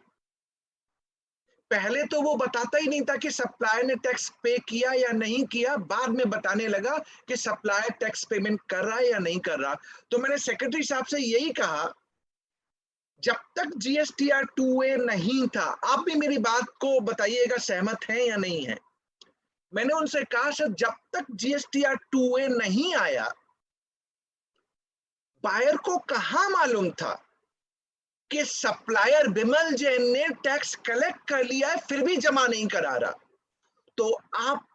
पहले तो वो बताता ही नहीं था कि सप्लायर ने टैक्स पे किया या नहीं किया, बाद में बताने लगा कि सप्लायर टैक्स पेमेंट कर रहा है या नहीं कर रहा. तो मैंने सेक्रेटरी साहब से यही कहा, जब तक जीएसटीआर 2A नहीं था, आप भी मेरी बात को बताइएगा सहमत हैं या नहीं है. मैंने उनसे कहा सर जब तक जीएसटीआर 2A नहीं आया, बायर को कहां मालूम था कि सप्लायर बिमल जैन ने टैक्स कलेक्ट कर लिया है फिर भी जमा नहीं करा रहा. तो आप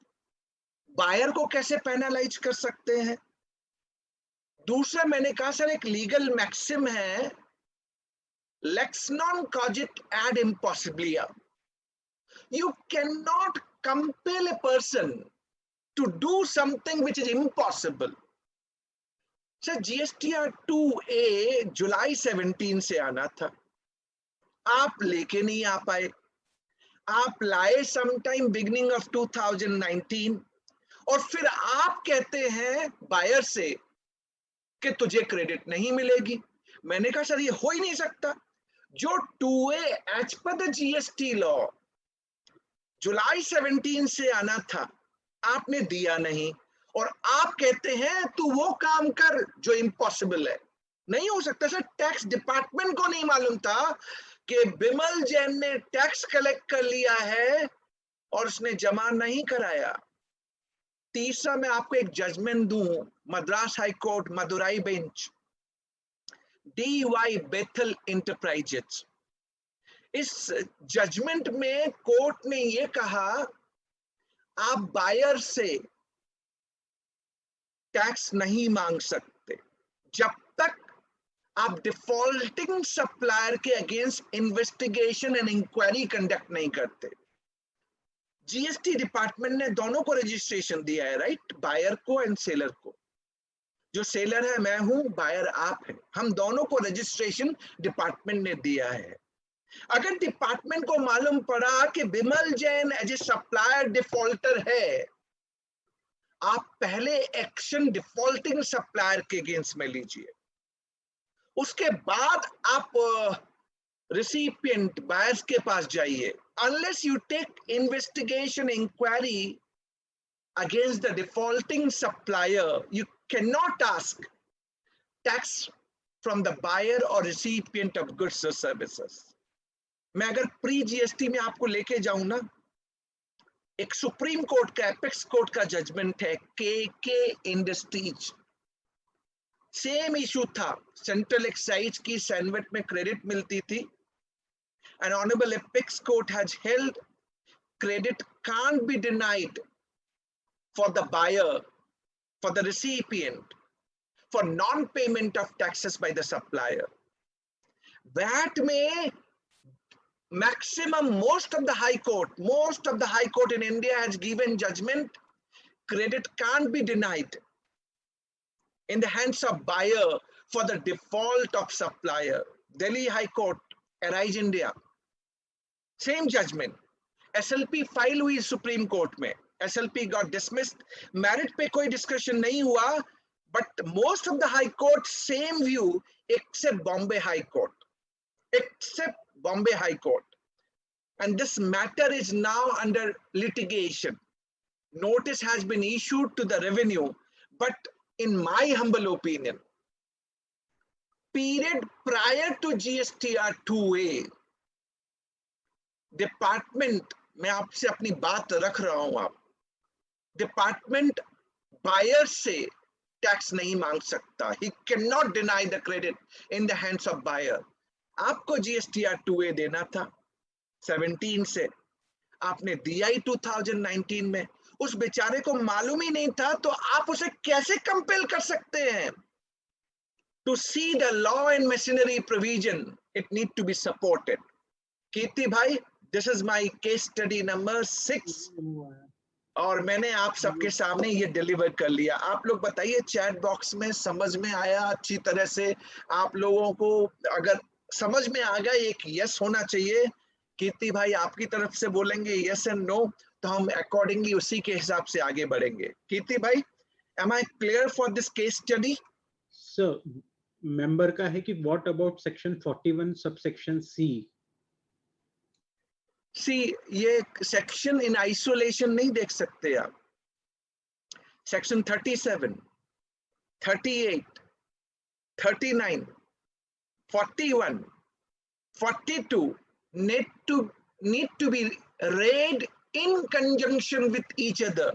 बायर को कैसे पेनलाइज कर सकते हैं? दूसरा मैंने कहा सर एक लीगल मैक्सिम है Lex non cogit ad impossibilia. You cannot compel a person to do something which is impossible. Sir GSTR 2A जुलाई 17 से आना था, आप लेके नहीं आ पाए, आप लाए समटाइम बिगिनिंग ऑफ 2019 और फिर आप कहते हैं बायर से कि तुझे क्रेडिट नहीं मिलेगी। मैंने कहा सर ये हो ही नहीं सकता, जो 2A as per the GST law जुलाई 17 से आना था आपने दिया नहीं, और आप कहते हैं तू वो काम कर जो इम्पॉसिबल है। नहीं हो सकता सर, टैक्स डिपार्टमेंट को नहीं मालूम था कि बिमल जैन ने टैक्स कलेक्ट कर लिया है और उसने जमा नहीं कराया। तीसरा मैं आपको एक जजमेंट दूं, Madras high court Madurai bench, DY बेथल इंटरप्राइजेस। इस जजमेंट में कोर्ट ने ये कहा आप बायर से टैक्स नहीं मांग सकते जब तक आप डिफॉल्टिंग सप्लायर के against investigation and inquiry conduct नहीं करते। GST डिपार्टमेंट ने दोनों को रजिस्ट्रेशन दिया है, राइट, बायर को एंड सेलर को। जो सेलर है मैं हूं, बायर आप हैं, हम दोनों को रजिस्ट्रेशन डिपार्टमेंट ने दिया है। अगर डिपार्टमेंट को मालूम पड़ा कि Bimal Jain as a supplier defaulter है, आप पहले एक्शन डिफॉल्टिंग सप्लायर के अगेंस्ट में लीजिए, उसके बाद आप रिसिपिएंट बायर्स के पास जाइए। Unless you take investigation inquiry against the defaulting supplier, you can not ask tax from the buyer or recipient of goods or services. मैं अगर प्री GST में आपको लेके जाऊं ना, एक सुप्रीम कोर्ट का, एपेक्स कोर्ट का जजमेंट है KK इंडस्ट्रीज, सेम इशू था, सेंट्रल एक्साइज की सैनवेट में क्रेडिट मिलती थी, and honourable apex court has held credit can't be denied for the buyer, for the recipient, for non-payment of taxes by the supplier. VAT may maximum, most of the high court in India has given judgment, credit can't be denied in the hands of buyer for the default of supplier. Delhi High Court, Arise India, same judgment. SLP file हुई supreme court में, SLP got dismissed, merit पे कोई discussion नहीं हुआ, but most of the high court same view except Bombay High Court, and this matter is now under litigation. Notice has been issued to the revenue, but in my humble opinion, period prior to GSTR 2A, department, मैं आपसे अपनी बात रख रहा हूं, आप department buyer से tax नहीं मांग सकता, he can not deny the credit in the hands of buyer. आपको GSTR 2A देना था 17 से, आपने दिया ही 2019 में, उस बेचारे को मालूम ही नहीं था, तो आप उसे कैसे कंपेल कर सकते हैं? To see the law and machinery provision, it need to be supported. Kirti भाई, this is my case study number 6 और मैंने आप सबके सामने ये डिलीवर कर लिया। आप लोग बताइए चैट बॉक्स में समझ में आया अच्छी तरह से? आप लोगों को अगर समझ में आ गया, एक यस होना चाहिए। कीर्ति भाई आपकी तरफ से बोलेंगे यस एंड नो, तो हम अकॉर्डिंगली उसी के हिसाब से आगे बढ़ेंगे। कीर्ति भाई, am I clear for this case study? Sir, member का है कि what about section 41 subsection C? C, ये सेक्शन इन आइसोलेशन नहीं देख सकते आप। Section 37, 38, 39, 41, 42 need to be read in conjunction with each other.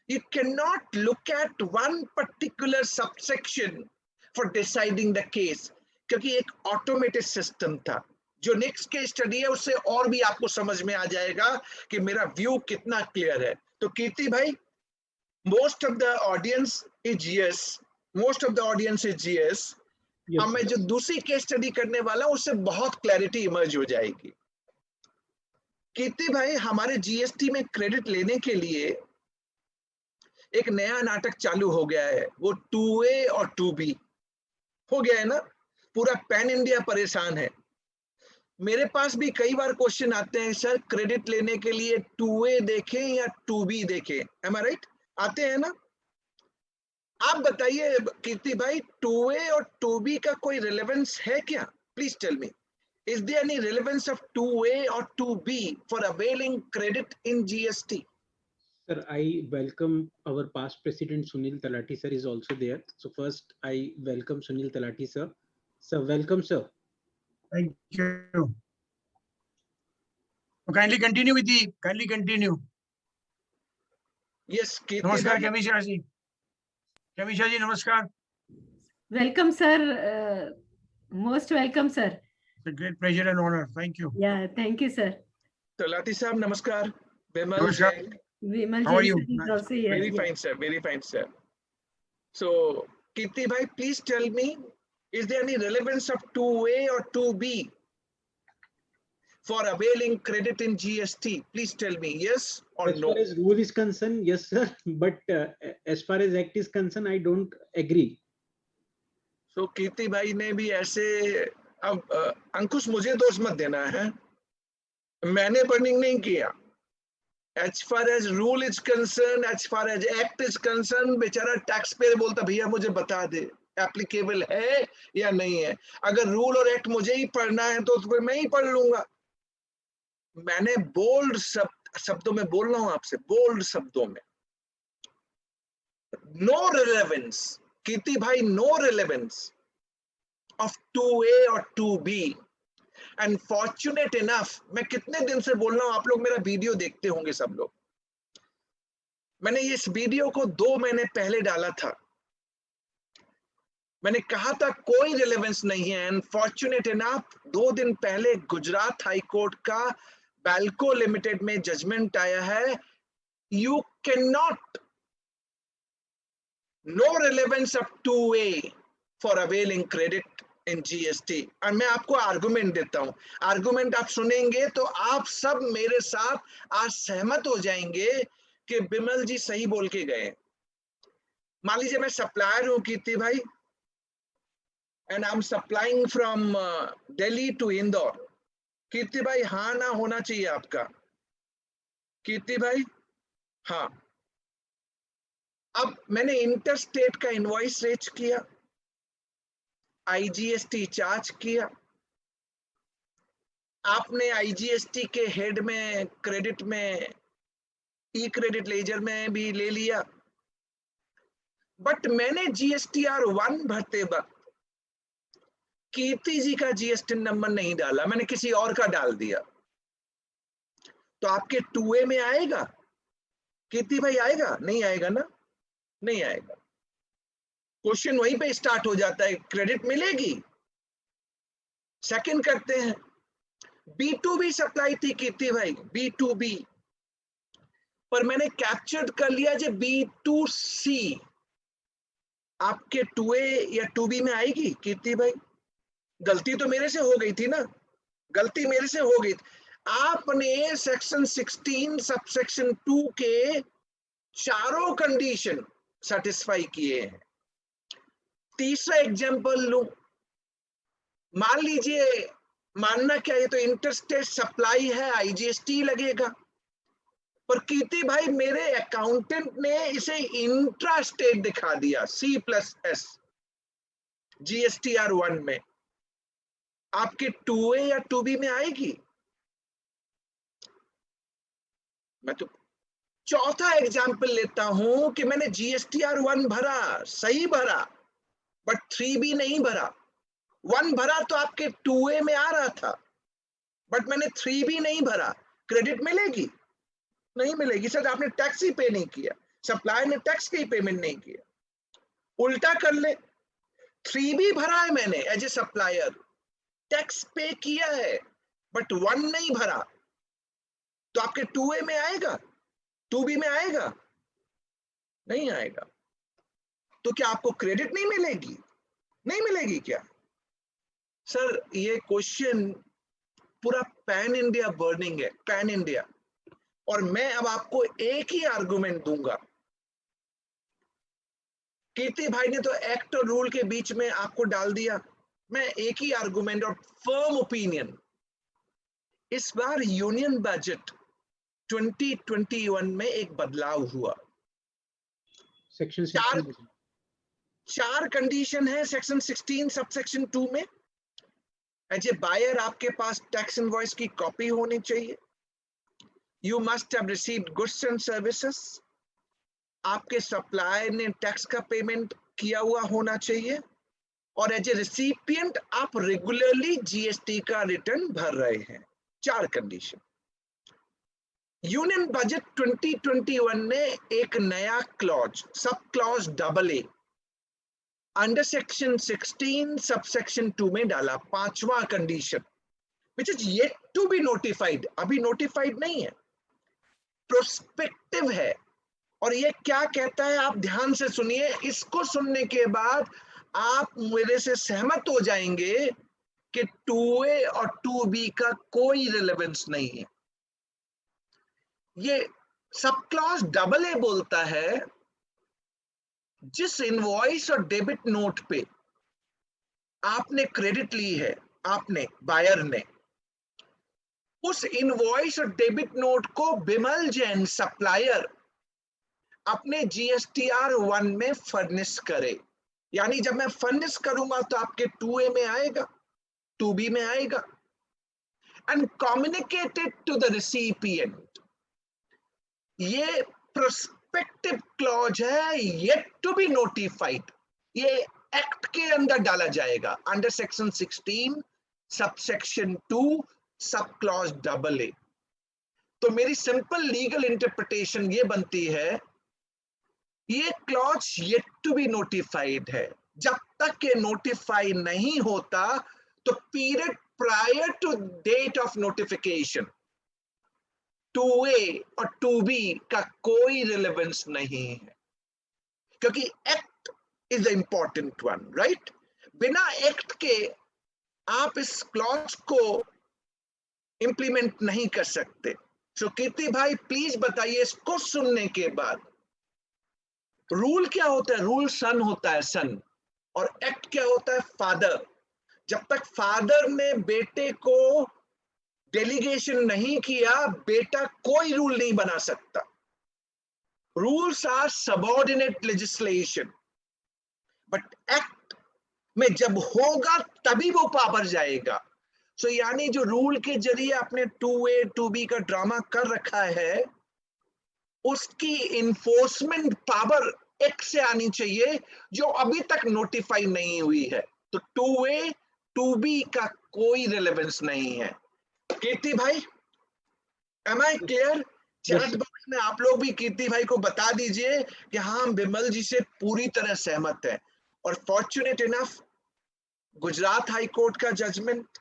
You cannot look at one particular subsection for deciding the case, क्योंकि एक ऑटोमेटेड सिस्टम था। जो next case study है उससे और भी आपको समझ में आ जाएगा कि मेरा व्यू कितना क्लियर है। तो कीर्ति भाई, most of the audience is yes, Yes, अब मैं sir. जो दूसरी केस स्टडी करने वाला हूं उससे बहुत क्लैरिटी इमर्ज हो जाएगी। कीर्ति भाई, हमारे जीएसटी में क्रेडिट लेने के लिए एक नया नाटक चालू हो गया है, वो 2A और 2B हो गया है ना। पूरा पैन इंडिया परेशान है। मेरे पास भी कई बार क्वेश्चन आते हैं, सर क्रेडिट लेने के लिए 2A देखें या 2B देखें, एम आई राइट? आते हैं ना। आप बताइए कीर्ति भाई, 2A और 2B का कोई रिलेवेंस है क्या? Please tell me, is there any relevance of 2A or 2B for availing credit in GST? Sir, I welcome our past president Sunil Talati sir is also there. So first I welcome Sunil Talati sir. Sir, welcome sir. Thank you. Kindly continue with the, kindly continue. Yes, Kirti Namaskar, bhai. Kamisha ji. Kamisha ji, namaskar. Welcome, sir. Most welcome, sir. It's a great pleasure and honor. Thank you. Yeah, thank you, sir. Talati sahab, namaskar. Vimal Namaskar. Jain. Vimal How are Jain you? sir is also here. Very Yeah. fine, sir. Very fine, sir. So, Kirti bhai, please tell me, is there any relevance of 2A or 2B for availing credit in GST? Please tell me, yes or As no. far as rule is concerned, yes sir. But as far as act is concerned, I don't agree. So, कीर्ति भाई ने भी ऐसे, अब अंकुश मुझे दोष मत देना है, मैंने बर्निंग नहीं किया। As far as rule is concerned, as far as act is concerned, बेचारा टैक्स पेयर बोलता भैया मुझे बता दे एप्लीकेबल है या नहीं है। अगर रूल और एक्ट मुझे ही पढ़ना है तो फिर मैं ही पढ़ लूंगा। मैंने बोल्ड शब्दों में बोल रहा हूं आपसे, बोल्ड शब्दों में। नो रिलेवेंस कीर्ति भाई, नो रिलेवेंस of 2A और 2B, and fortunate enough, मैं कितने दिन से बोल रहा हूं, आप लोग मेरा वीडियो देखते होंगे सब लोग। मैंने इस वीडियो को 2 महीने पहले डाला था। मैंने कहा था कोई रिलेवेंस नहीं है, एंड फॉर्चुनेट इनफ 2 दिन पहले गुजरात हाई कोर्ट का बैल्को लिमिटेड में जजमेंट आया है, you can not, no relevance of 2A for availing credit in GST. और मैं आपको आर्गुमेंट देता हूं, आर्गुमेंट आप सुनेंगे तो आप सब मेरे साथ आज सहमत हो जाएंगे कि बिमल जी सही बोल के गए। मान लीजिए मैं सप्लायर हूं कीर्ति भाई, and I am supplying from Delhi to Indore. Kirti भाई हाँ ना होना चाहिए आपका? कीर्ति भाई हाँ। अब मैंने इंटर स्टेट का इनवॉइस रेज किया, आईजीएसटी चार्ज किया, आपने आईजीएसटी के हेड में क्रेडिट में ई क्रेडिट लेजर में भी ले लिया, बट मैंने जीएसटीआर 1 भरते वक्त कीर्ति जी का जीएसटी नंबर नहीं डाला, मैंने किसी और का डाल दिया, तो आपके 2A में आएगा? कीर्ति भाई आएगा? नहीं आएगा ना, नहीं आएगा। क्वेश्चन वहीं पे स्टार्ट हो जाता है, क्रेडिट मिलेगी? सेकंड करते हैं, B2B सप्लाई थी कीर्ति भाई, B2B, पर मैंने कैप्चर्ड कर लिया जो B2C, आपके 2A या 2B में आएगी कीर्ति भाई? गलती तो मेरे से हो गई थी ना, गलती मेरे से हो गई। आपने सेक्शन 16 सबसेक्शन 2 के चारों कंडीशन सेटिस्फाई किए हैं। तीसरा एग्जांपल लूं, मान लीजिए, मानना क्या, ये तो इंटरस्टेट सप्लाई है, आईजीएसटी लगेगा, पर कीर्ति भाई मेरे अकाउंटेंट ने इसे इंट्रा स्टेट दिखा दिया, C+S जीएसटीआर 1 में, आपके 2A या 2B में आएगी? मैं तो चौथा एग्जांपल लेता हूं कि मैंने जीएसटीआर 1 भरा, सही भरा, बट 3B नहीं भरा। 1 भरा तो आपके 2A में आ रहा था, बट मैंने 3B नहीं भरा, क्रेडिट मिलेगी? नहीं मिलेगी सर, आपने टैक्स ही पे नहीं किया, सप्लायर ने टैक्स की पेमेंट नहीं किया। उल्टा कर ले, 3B भरा है मैंने एज ए सप्लायर, टैक्स पे किया है, बट 1 नहीं भरा, तो आपके 2A में आएगा? 2B में आएगा? नहीं आएगा। तो क्या आपको क्रेडिट नहीं मिलेगी? नहीं मिलेगी क्या? सर ये क्वेश्चन पूरा पैन इंडिया बर्निंग है, पैन इंडिया, और मैं अब आपको एक ही आर्गुमेंट दूंगा। कीर्ति भाई ने तो एक्ट और रूल के बीच में आपको डाल दिया, मैं एक ही आर्गुमेंट और फर्म ओपिनियन। इस बार यूनियन बजट 2021 में एक बदलाव हुआ। सेक्शन चार कंडीशन है सेक्शन 16 सबसेक्शन 2 में। एज ए बायर आपके पास टैक्स इनवॉइस की कॉपी होनी चाहिए। You must have received goods and services. आपके सप्लायर ने टैक्स का पेमेंट किया हुआ होना चाहिए, और एज ए रिसिपिएंट आप रेगुलरली जीएसटी का रिटर्न भर रहे हैं। 4 कंडीशन। यूनियन बजट 2021 ने एक नया clause, sub clause AA under section 16 subsection 2 में डाला, 5वां condition, which is yet to be notified. अभी नोटिफाइड नहीं है, प्रोस्पेक्टिव है। और ये क्या कहता है, आप ध्यान से सुनिए, इसको सुनने के बाद आप मेरे से सहमत हो जाएंगे कि 2A और 2B का कोई रिलेवेंस नहीं है। ये सब क्लॉज AA बोलता है जिस इनवॉइस और डेबिट नोट पे आपने क्रेडिट ली है, आपने बायर ने, उस इनवॉइस और डेबिट नोट को बिमल जैन सप्लायर अपने GSTR 1 में फर्निश करे। यानी जब मैं फर्निश करूंगा तो आपके 2A में आएगा, 2B में आएगा। And communicated to the recipient. ये प्रोस्पेक्टिव क्लॉज है, येट टू बी नोटिफाइड। ये एक्ट के अंदर डाला जाएगा, अंडर सेक्शन 16 सबसेक्शन 2 सब क्लॉज AA। तो मेरी सिंपल लीगल इंटरप्रिटेशन ये बनती है, ये clause yet to be notified है। जब तक ये नोटिफाई नहीं होता तो period prior to date of notification 2A और 2B का कोई रिलेवेंस नहीं है, क्योंकि act is the important one, right? बिना एक्ट के आप इस क्लॉज को इंप्लीमेंट नहीं कर सकते। सो कीर्ति भाई प्लीज बताइए, इसको सुनने के बाद रूल क्या होता है? रूल सन होता है, सन, और एक्ट क्या होता है? फादर। जब तक फादर ने बेटे को डेलीगेशन नहीं किया, बेटा कोई रूल नहीं बना सकता। Rules are subordinate legislation, but act में जब होगा तभी वो पावर जाएगा। सो यानी जो रूल के जरिए आपने 2A 2B का ड्रामा कर रखा है, उसकी इन्फोर्समेंट पावर एक से आनी चाहिए, जो अभी तक नोटिफाई नहीं हुई है। तो 2A 2B का कोई रिलेवेंस नहीं है। कीर्ति भाई, am I clear? Chat box में आप लोग भी कीर्ति भाई को बता दीजिए कि हाँ, हम बिमल जी से पूरी तरह सहमत हैं। और fortunate enough Gujarat high court का जजमेंट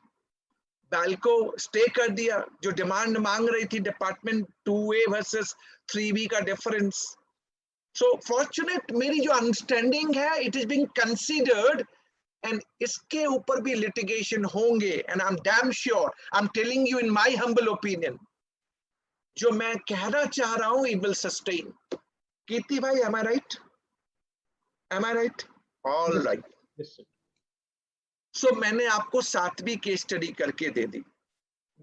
बैल्को स्टे कर दिया, जो डिमांड मांग रही थी डिपार्टमेंट 2A वर्सेस 3B का डिफरेंस। सो फॉर्चुनेट, मेरी जो अंडरस्टैंडिंग है, it is being considered, and इसके ऊपर भी लिटिगेशन होंगे। And I am damn sure, I am telling you in my humble opinion, जो मैं कहना चाह रहा हूं, इट विल सस्टेन। कीर्ति भाई, am I right? Am I right? All right. So मैंने आपको 7वीं केस स्टडी करके दे दी।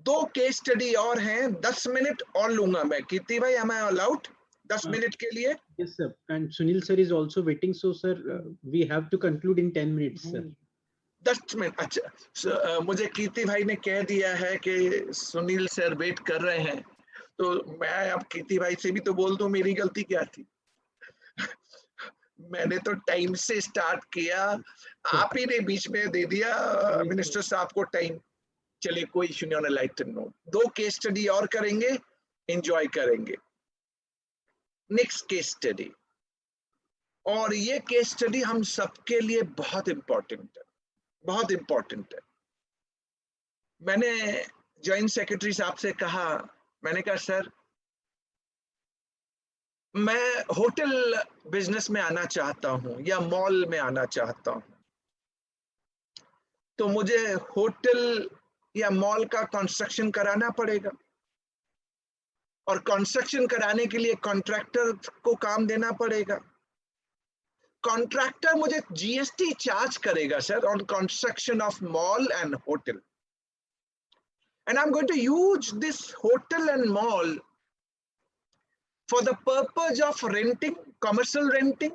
2 केस स्टडी और हैं, 10 मिनट और लूंगा मैं। कीर्ति भाई, एम आई अलाउड 10 मिनट के लिए? Yes sir, and Sunil sir is also waiting, so sir we have to conclude in 10 minutes sir. 10 minute, अच्छा। मुझे कीर्ति भाई ने कह दिया है कि सुनील सर वेट कर रहे हैं, तो मैं अब कीर्ति भाई से भी तो बोल दूं मेरी गलती क्या थी। मैंने तो टाइम से स्टार्ट किया, आप ही ने बीच में दे दिया मिनिस्टर साहब को टाइम। चलिए, कोई इशू नहीं, on a lighter note 2 case study और करेंगे, एंजॉय करेंगे। नेक्स्ट केस स्टडी, और ये केस स्टडी हम सबके लिए बहुत इंपॉर्टेंट है, बहुत इंपॉर्टेंट है। मैंने जॉइंट सेक्रेटरी साहब से कहा, मैंने कहा सर, मैं होटल बिजनेस में आना चाहता हूं या मॉल में आना चाहता हूं, तो मुझे होटल या मॉल का कंस्ट्रक्शन कराना पड़ेगा, और कंस्ट्रक्शन कराने के लिए कॉन्ट्रैक्टर को काम देना पड़ेगा। कॉन्ट्रैक्टर मुझे जीएसटी चार्ज करेगा sir on construction of mall and hotel, and I'm going to use this hotel and mall for the purpose of renting, commercial renting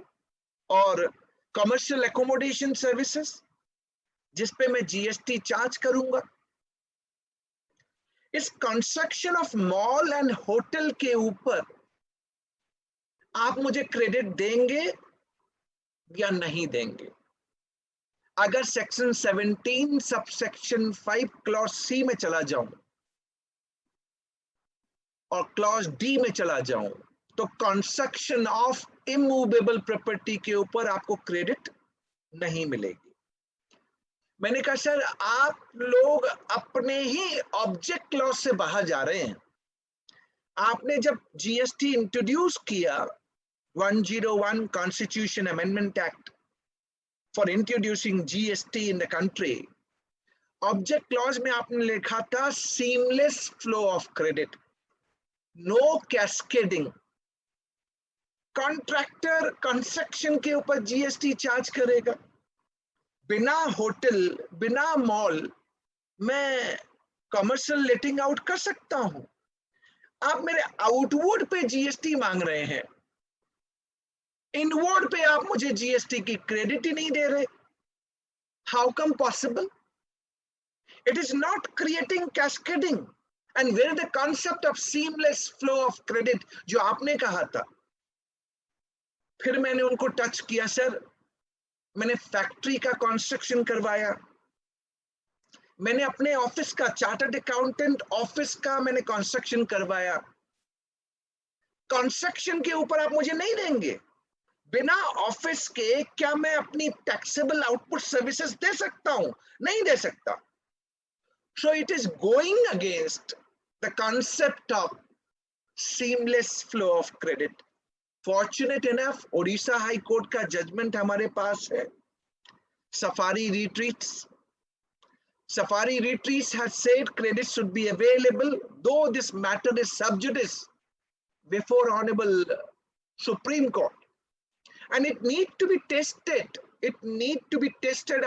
or commercial accommodation services, जिस पे मैं GST charge करूंगा। इस construction of mall and hotel के ऊपर आप मुझे credit देंगे या नहीं देंगे? अगर section 17 sub section 5 clause C में चला जाऊं और क्लॉज डी में चला जाऊं, तो कंस्ट्रक्शन ऑफ इमूवेबल प्रॉपर्टी के ऊपर आपको क्रेडिट नहीं मिलेगी। मैंने कहा सर आप लोग अपने ही ऑब्जेक्ट क्लॉज से बाहर जा रहे हैं। आपने जब जीएसटी इंट्रोड्यूस किया 101 constitution amendment act for introducing GST in the country, object clause में आपने लिखा था seamless flow of credit, no cascading। Contractor construction के ऊपर जीएसटी चार्ज करेगा, बिना होटल बिना मॉल मैं कमर्शियल लेटिंग आउट कर सकता हूं। आप मेरे आउटवर्ड पे जीएसटी मांग रहे हैं, इनवर्ड पे आप मुझे जीएसटी की क्रेडिट ही नहीं दे रहे। How come possible? It is not creating cascading and where the concept of seamless flow of credit जो आपने कहा था। फिर मैंने उनको टच किया सर, मैंने फैक्ट्री का कंस्ट्रक्शन करवाया, मैंने अपने ऑफिस का चार्टर्ड अकाउंटेंट ऑफिस का मैंने कंस्ट्रक्शन करवाया। कंस्ट्रक्शन के ऊपर आप मुझे नहीं देंगे, बिना ऑफिस के क्या मैं अपनी टैक्सेबल आउटपुट सर्विसेज दे सकता हूं? नहीं दे सकता। So it is going against the concept of seamless flow of credit. Fortunate enough Odisha high court का जजमेंट हमारे पास है। Safari retreats has said credit should be available, though this matter is sub judice before Honorable Supreme Court. And it need to be tested.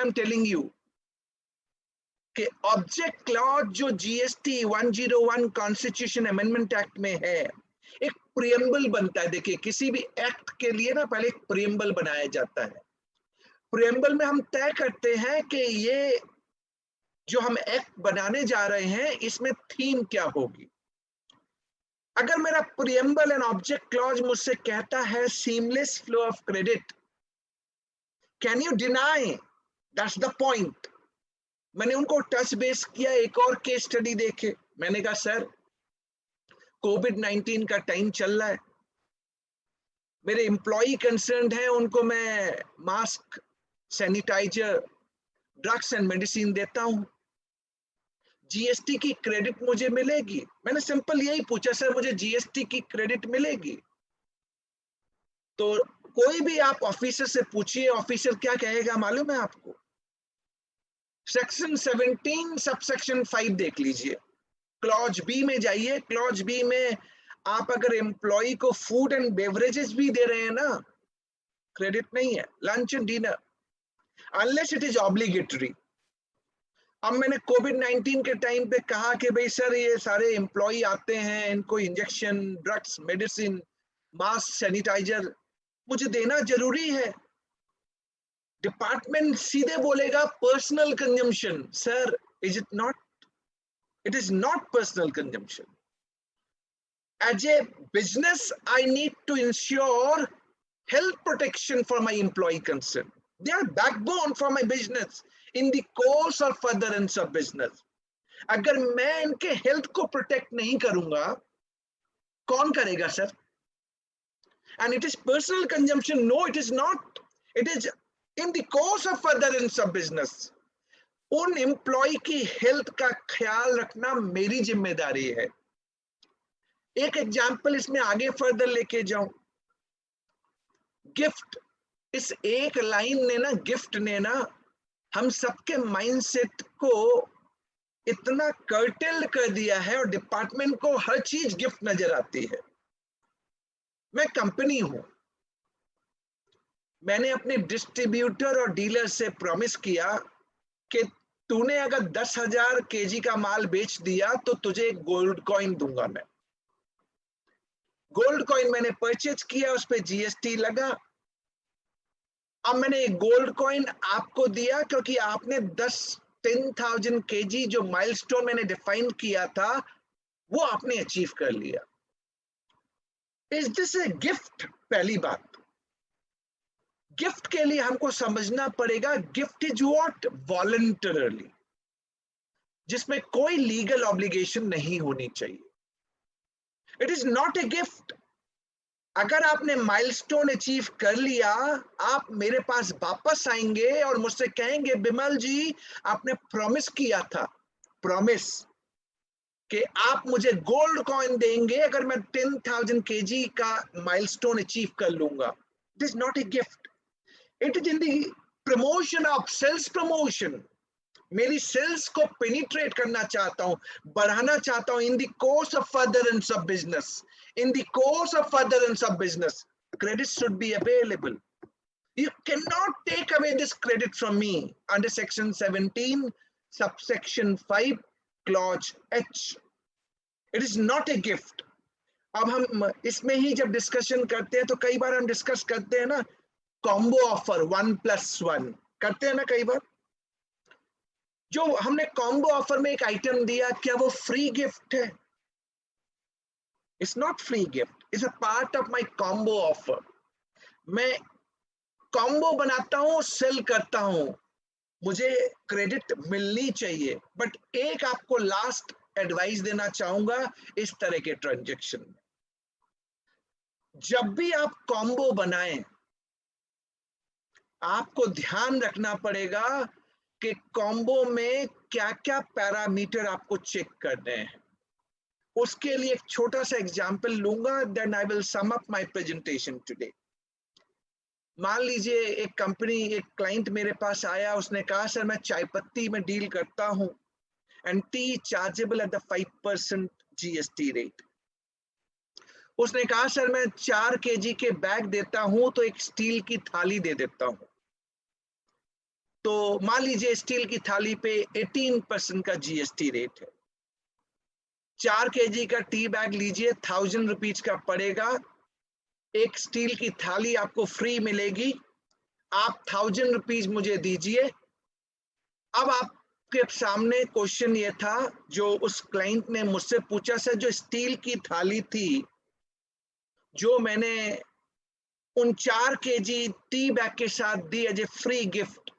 I'm telling you कि object clause जो GST 101 constitution amendment act में है, एक preamble बनता है। देखिए किसी भी एक्ट के लिए ना पहले एक प्रियम्बल बनाया जाता है। प्रियम्बल में हम तय करते हैं कि ये जो हम एक्ट बनाने जा रहे हैं इसमें थीम क्या होगी। अगर मेरा प्रियम्बल एंड ऑब्जेक्ट क्लॉज मुझसे कहता है seamless flow of credit, can you deny? That's the point. मैंने उनको टच बेस किया, एक और केस स्टडी देखे। मैंने कहा सर कोविड-19 का टाइम चल रहा है, मेरे एम्प्लॉय कंसर्न्ड है, उनको मैं mask, sanitiser, drugs and medicine देता हूं, जीएसटी की क्रेडिट मुझे मिलेगी? मैंने सिंपल यही पूछा सर मुझे जीएसटी की क्रेडिट मिलेगी? तो कोई भी आप ऑफिसर से पूछिए, ऑफिसर क्या कहेगा मालूम है आपको? सेक्शन 17 सबसेक्शन 5 देख लीजिए, क्लॉज बी में जाइए। क्लॉज बी में आप अगर एम्प्लॉय को फूड एंड बेवरेजेस भी दे रहे हैं ना, क्रेडिट नहीं है, lunch and dinner, unless it is obligatory. अब मैंने कोविड-19 के टाइम पे कहा कि भाई सर ये सारे एम्प्लॉय आते हैं, इनको injection, drugs, medicine, mask, sanitiser मुझे देना जरूरी है। डिपार्टमेंट सीधे बोलेगा personal consumption. Sir is it not? It is not personal consumption. As a business I need to ensure health protection for my employee concern. They are backbone for my business in the course or furtherance of business. अगर मैं इनके health को protect नहीं करूंगा, कौन करेगा sir? And it is personal consumption. No, it is not. It is in the course of furtherance of business. उन employ की हेल्थ का ख्याल रखना मेरी जिम्मेदारी है। एक एग्जाम्पल इसमें आगे फर्दर लेके जाऊं, गिफ्ट, इस एक लाइन ने ना, गिफ्ट ने ना हम सबके माइंडसेट को इतना कर्टेल कर दिया है और डिपार्टमेंट को हर चीज गिफ्ट नजर आती है। मैं कंपनी हूं, मैंने अपने डिस्ट्रीब्यूटर और डीलर से प्रॉमिस किया कि तूने अगर 10,000 केजी का माल बेच दिया तो तुझे एक गोल्ड कॉइन दूंगा। मैं गोल्ड कॉइन मैंने परचेज किया, उस पर जीएसटी लगा। अब मैंने एक गोल्ड कॉइन आपको दिया क्योंकि आपने 10,000 केजी जो माइलस्टोन मैंने डिफाइन किया था वो आपने अचीव कर लिया। Is this a gift? पहली बात, गिफ्ट के लिए हमको समझना पड़ेगा गिफ्ट इज व्हाट? वॉलंटरली, जिसमें कोई लीगल ऑब्लिगेशन नहीं होनी चाहिए। It is not a gift. अगर आपने माइलस्टोन अचीव कर लिया, आप मेरे पास वापस आएंगे और मुझसे कहेंगे बिमल जी आपने प्रॉमिस किया था, प्रॉमिस कि आप मुझे गोल्ड कॉइन देंगे अगर मैं 10,000 केजी का माइलस्टोन अचीव कर लूंगा। It is not a gift, it is in the promotion of sales promotion. मेरी सेल्स को पेनिट्रेट करना चाहता हूं, बढ़ाना चाहता हूं in the course of furtherance of business. In the course of furtherance of business, credit should be available. You cannot take away this credit from me under section 17 subsection 5 clause H. It is not a gift. अब हम इसमें ही जब discussion करते हैं तो कई बार हम discuss करते हैं ना कॉम्बो ऑफर 1+1 करते हैं ना कई बार। जो हमने कॉम्बो ऑफर में एक आइटम दिया, क्या वो फ्री गिफ्ट है? It's not free gift. It's a part of my combo offer. मैं कॉम्बो बनाता हूं, सेल करता हूं, मुझे क्रेडिट मिलनी चाहिए। बट एक आपको लास्ट एडवाइस देना चाहूंगा इस तरह के ट्रांजैक्शन में, जब भी आप कॉम्बो बनाएं आपको ध्यान रखना पड़ेगा कि कॉम्बो में क्या क्या पैरामीटर आपको चेक करने हैं। उसके लिए एक छोटा सा एग्जाम्पल लूंगा, then I will sum up my presentation today. मान लीजिए एक कंपनी, एक क्लाइंट मेरे पास आया, उसने कहा सर मैं चाय पत्ती में डील करता हूं and T chargeable at the 5% GST rate. उसने कहा सर मैं 4 केजी के बैग देता हूं तो एक स्टील की थाली दे देता हूं। तो मान लीजिए स्टील की थाली पे 18% का जीएसटी रेट है। 4 केजी का टी बैग लीजिए, 1000 रुपीज का पड़ेगा। एक स्टील की थाली आपको फ्री मिलेगी। आप 1000 रुपीज मुझे दीजिए। अब आपके सामने क्वेश्चन ये था जो उस क्लाइंट ने मुझसे पूछा, सर जो स्टील की थाली थी जो मैंने उन 4 केजी टी बैग के साथ दी as a free gift,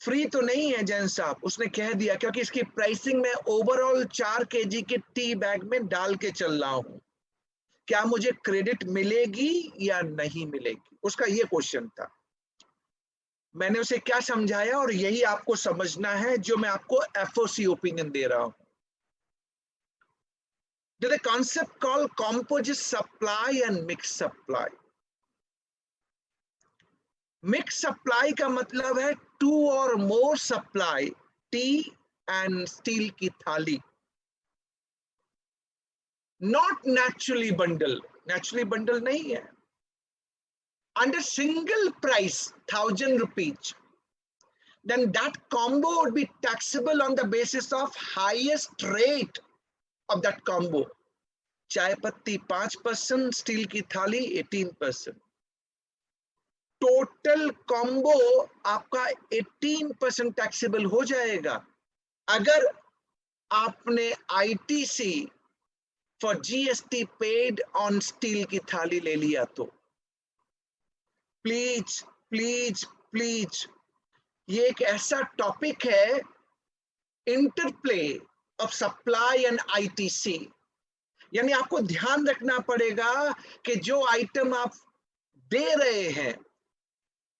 free तो नहीं है जैन साहब, उसने कह दिया, क्योंकि इसकी प्राइसिंग में ओवरऑल 4 केजी के टी बैग में डाल के चल रहा हूं, क्या मुझे क्रेडिट मिलेगी या नहीं मिलेगी? उसका ये क्वेश्चन था। मैंने उसे क्या समझाया और यही आपको समझना है जो मैं आपको एफओसी ओपिनियन दे रहा हूं। There's a concept called composite supply and mixed supply. Mixed supply का मतलब है 2 or more supply, tea and steel की थाली, not naturally bundle. Naturally bundle नहीं है। Under single price 1000 rupees, then that combo would be taxable on the basis of highest rate of that combo. चाय पत्ती 5%, steel की थाली 18%। Total combo आपका 18% taxable हो जाएगा अगर आपने ITC for GST paid on steel की थाली ले लिया तो। प्लीज प्लीज प्लीज, ये एक ऐसा टॉपिक है, interplay of supply and ITC, यानी आपको ध्यान रखना पड़ेगा कि जो आइटम आप दे रहे हैं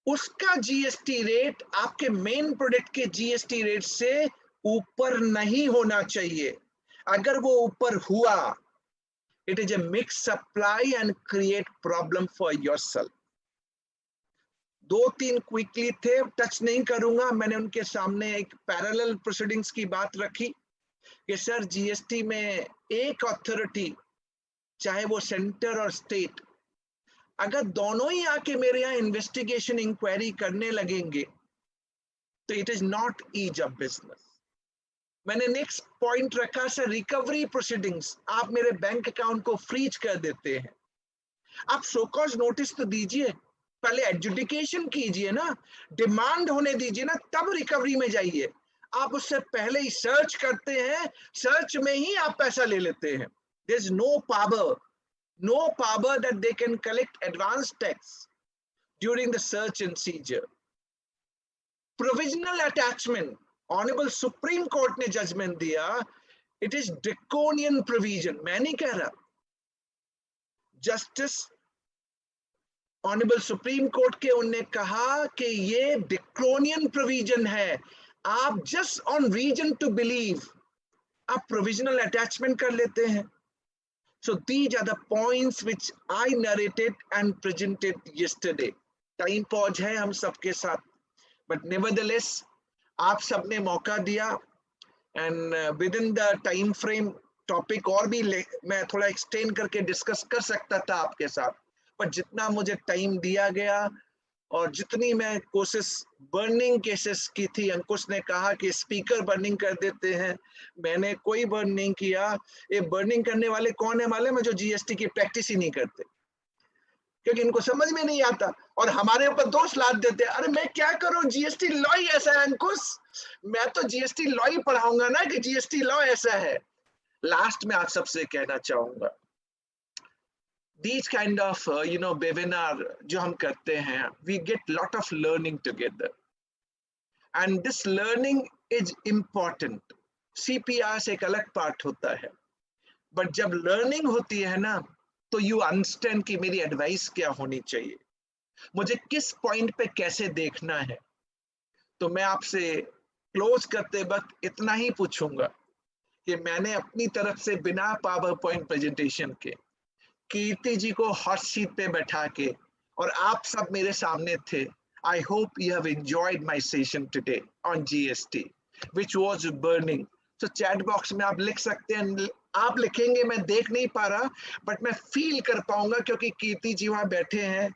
उसका जीएसटी रेट आपके मेन प्रोडक्ट के जीएसटी रेट से ऊपर नहीं होना चाहिए। अगर वो ऊपर हुआ, it is a mix supply and create problem for yourself. 2-3 quickly थे, टच नहीं करूंगा। मैंने उनके सामने एक पैरेलल प्रोसीडिंग्स की बात रखी कि सर जीएसटी में एक अथॉरिटी, चाहे वो सेंटर और स्टेट, अगर दोनों ही आके मेरे यहाँ इन्वेस्टिगेशन इंक्वायरी करने लगेंगे तो it is not ease of business. मैंने नेक्स्ट पॉइंट रखा सर रिकवरी प्रोसीडिंग्स। आप मेरे बैंक अकाउंट को फ्रीज कर देते हैं, आप शोकॉज नोटिस तो दीजिए, पहले एडजुडिकेशन कीजिए ना, डिमांड होने दीजिए ना, तब रिकवरी में जाइए। आप उससे पहले ही सर्च करते हैं, सर्च में ही आप पैसा ले लेते हैं। There is no power that they can collect advance tax during the search and seizure. Provisional attachment, Honorable Supreme Court ने judgment दिया, it is draconian provision. मैं नहीं कह रहा, Justice Honorable Supreme Court के उन्होंने कहा कि ये draconian provision है। आप just on reason to believe आप provisional attachment कर लेते हैं। So these are the points which I narrated and presented yesterday. Time pause है हम सबके साथ, but nevertheless आप सबने मौका दिया and within the time frame topic और भी मैं थोड़ा extend करके discuss कर सकता था आपके साथ, पर जितना मुझे time दिया गया और जितनी मैं कोशिश बर्निंग केसेस की थी, अंकुश ने कहा कि स्पीकर बर्निंग कर देते हैं, मैंने कोई बर्न नहीं किया। ये बर्निंग करने वाले कौन है मालूम है? जो जीएसटी की प्रैक्टिस ही नहीं करते, क्योंकि इनको समझ में नहीं आता और हमारे ऊपर दोष लाद देते। अरे मैं क्या करूं, जीएसटी लॉ ही ऐसा है अंकुश, मैं तो जीएसटी लॉ ही पढ़ाऊंगा ना कि जीएसटी लॉ ऐसा है। लास्ट में आप सबसे कहना चाहूंगा, these kind of webinar जो हम करते हैं, we get lot of learning together and this learning is important. CPR से एक अलग पार्ट होता है, but जब learning होती है ना तो you understand कि मेरी एडवाइस क्या होनी चाहिए, मुझे किस पॉइंट पे कैसे देखना है। तो मैं आपसे क्लोज करते वक्त इतना ही पूछूंगा कि मैंने अपनी तरफ से बिना पावर पॉइंट प्रेजेंटेशन के कीर्ति जी को हॉट सीट पे बैठा के और आप सब मेरे सामने थे। I hope you have enjoyed my session today on GST, which was burning. So chat box में आप लिख सकते हैं, आप लिखेंगे मैं देख नहीं पा रहा, बट मैं फील कर पाऊंगा क्योंकि कीर्ति जी वहाँ बैठे हैं,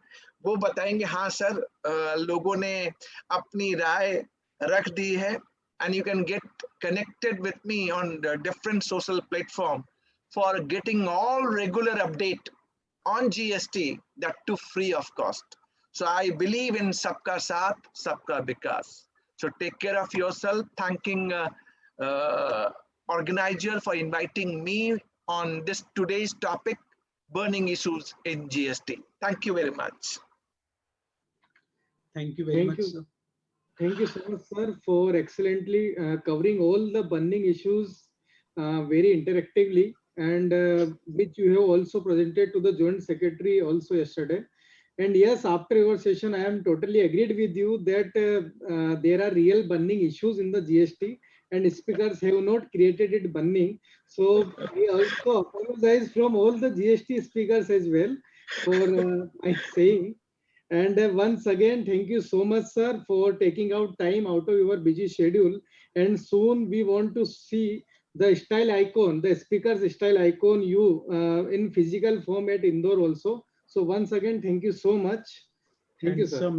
वो बताएंगे हाँ सर लोगों ने अपनी राय रख दी है। And you can get connected with me on the different social platform for getting all regular update on GST, that too free of cost. So I believe in Sabka Saath, Sabka Vikas. So take care of yourself. Thanking organizer for inviting me on this today's topic, burning issues in GST. Thank you very much. Thank you very much, sir. Thank you so much, sir, for excellently covering all the burning issues very interactively, and which you have also presented to the Joint Secretary also yesterday. And yes, after your session, I am totally agreed with you that there are real burning issues in the GST, and speakers have not created it burning. So we also apologize from all the GST speakers as well for my saying. And once again, thank you so much, sir, for taking out time out of your busy schedule. And soon we want to see the style icon, the speaker's style icon, you in physical form at Indore also. So once again, thank you so much. Thank you, sir.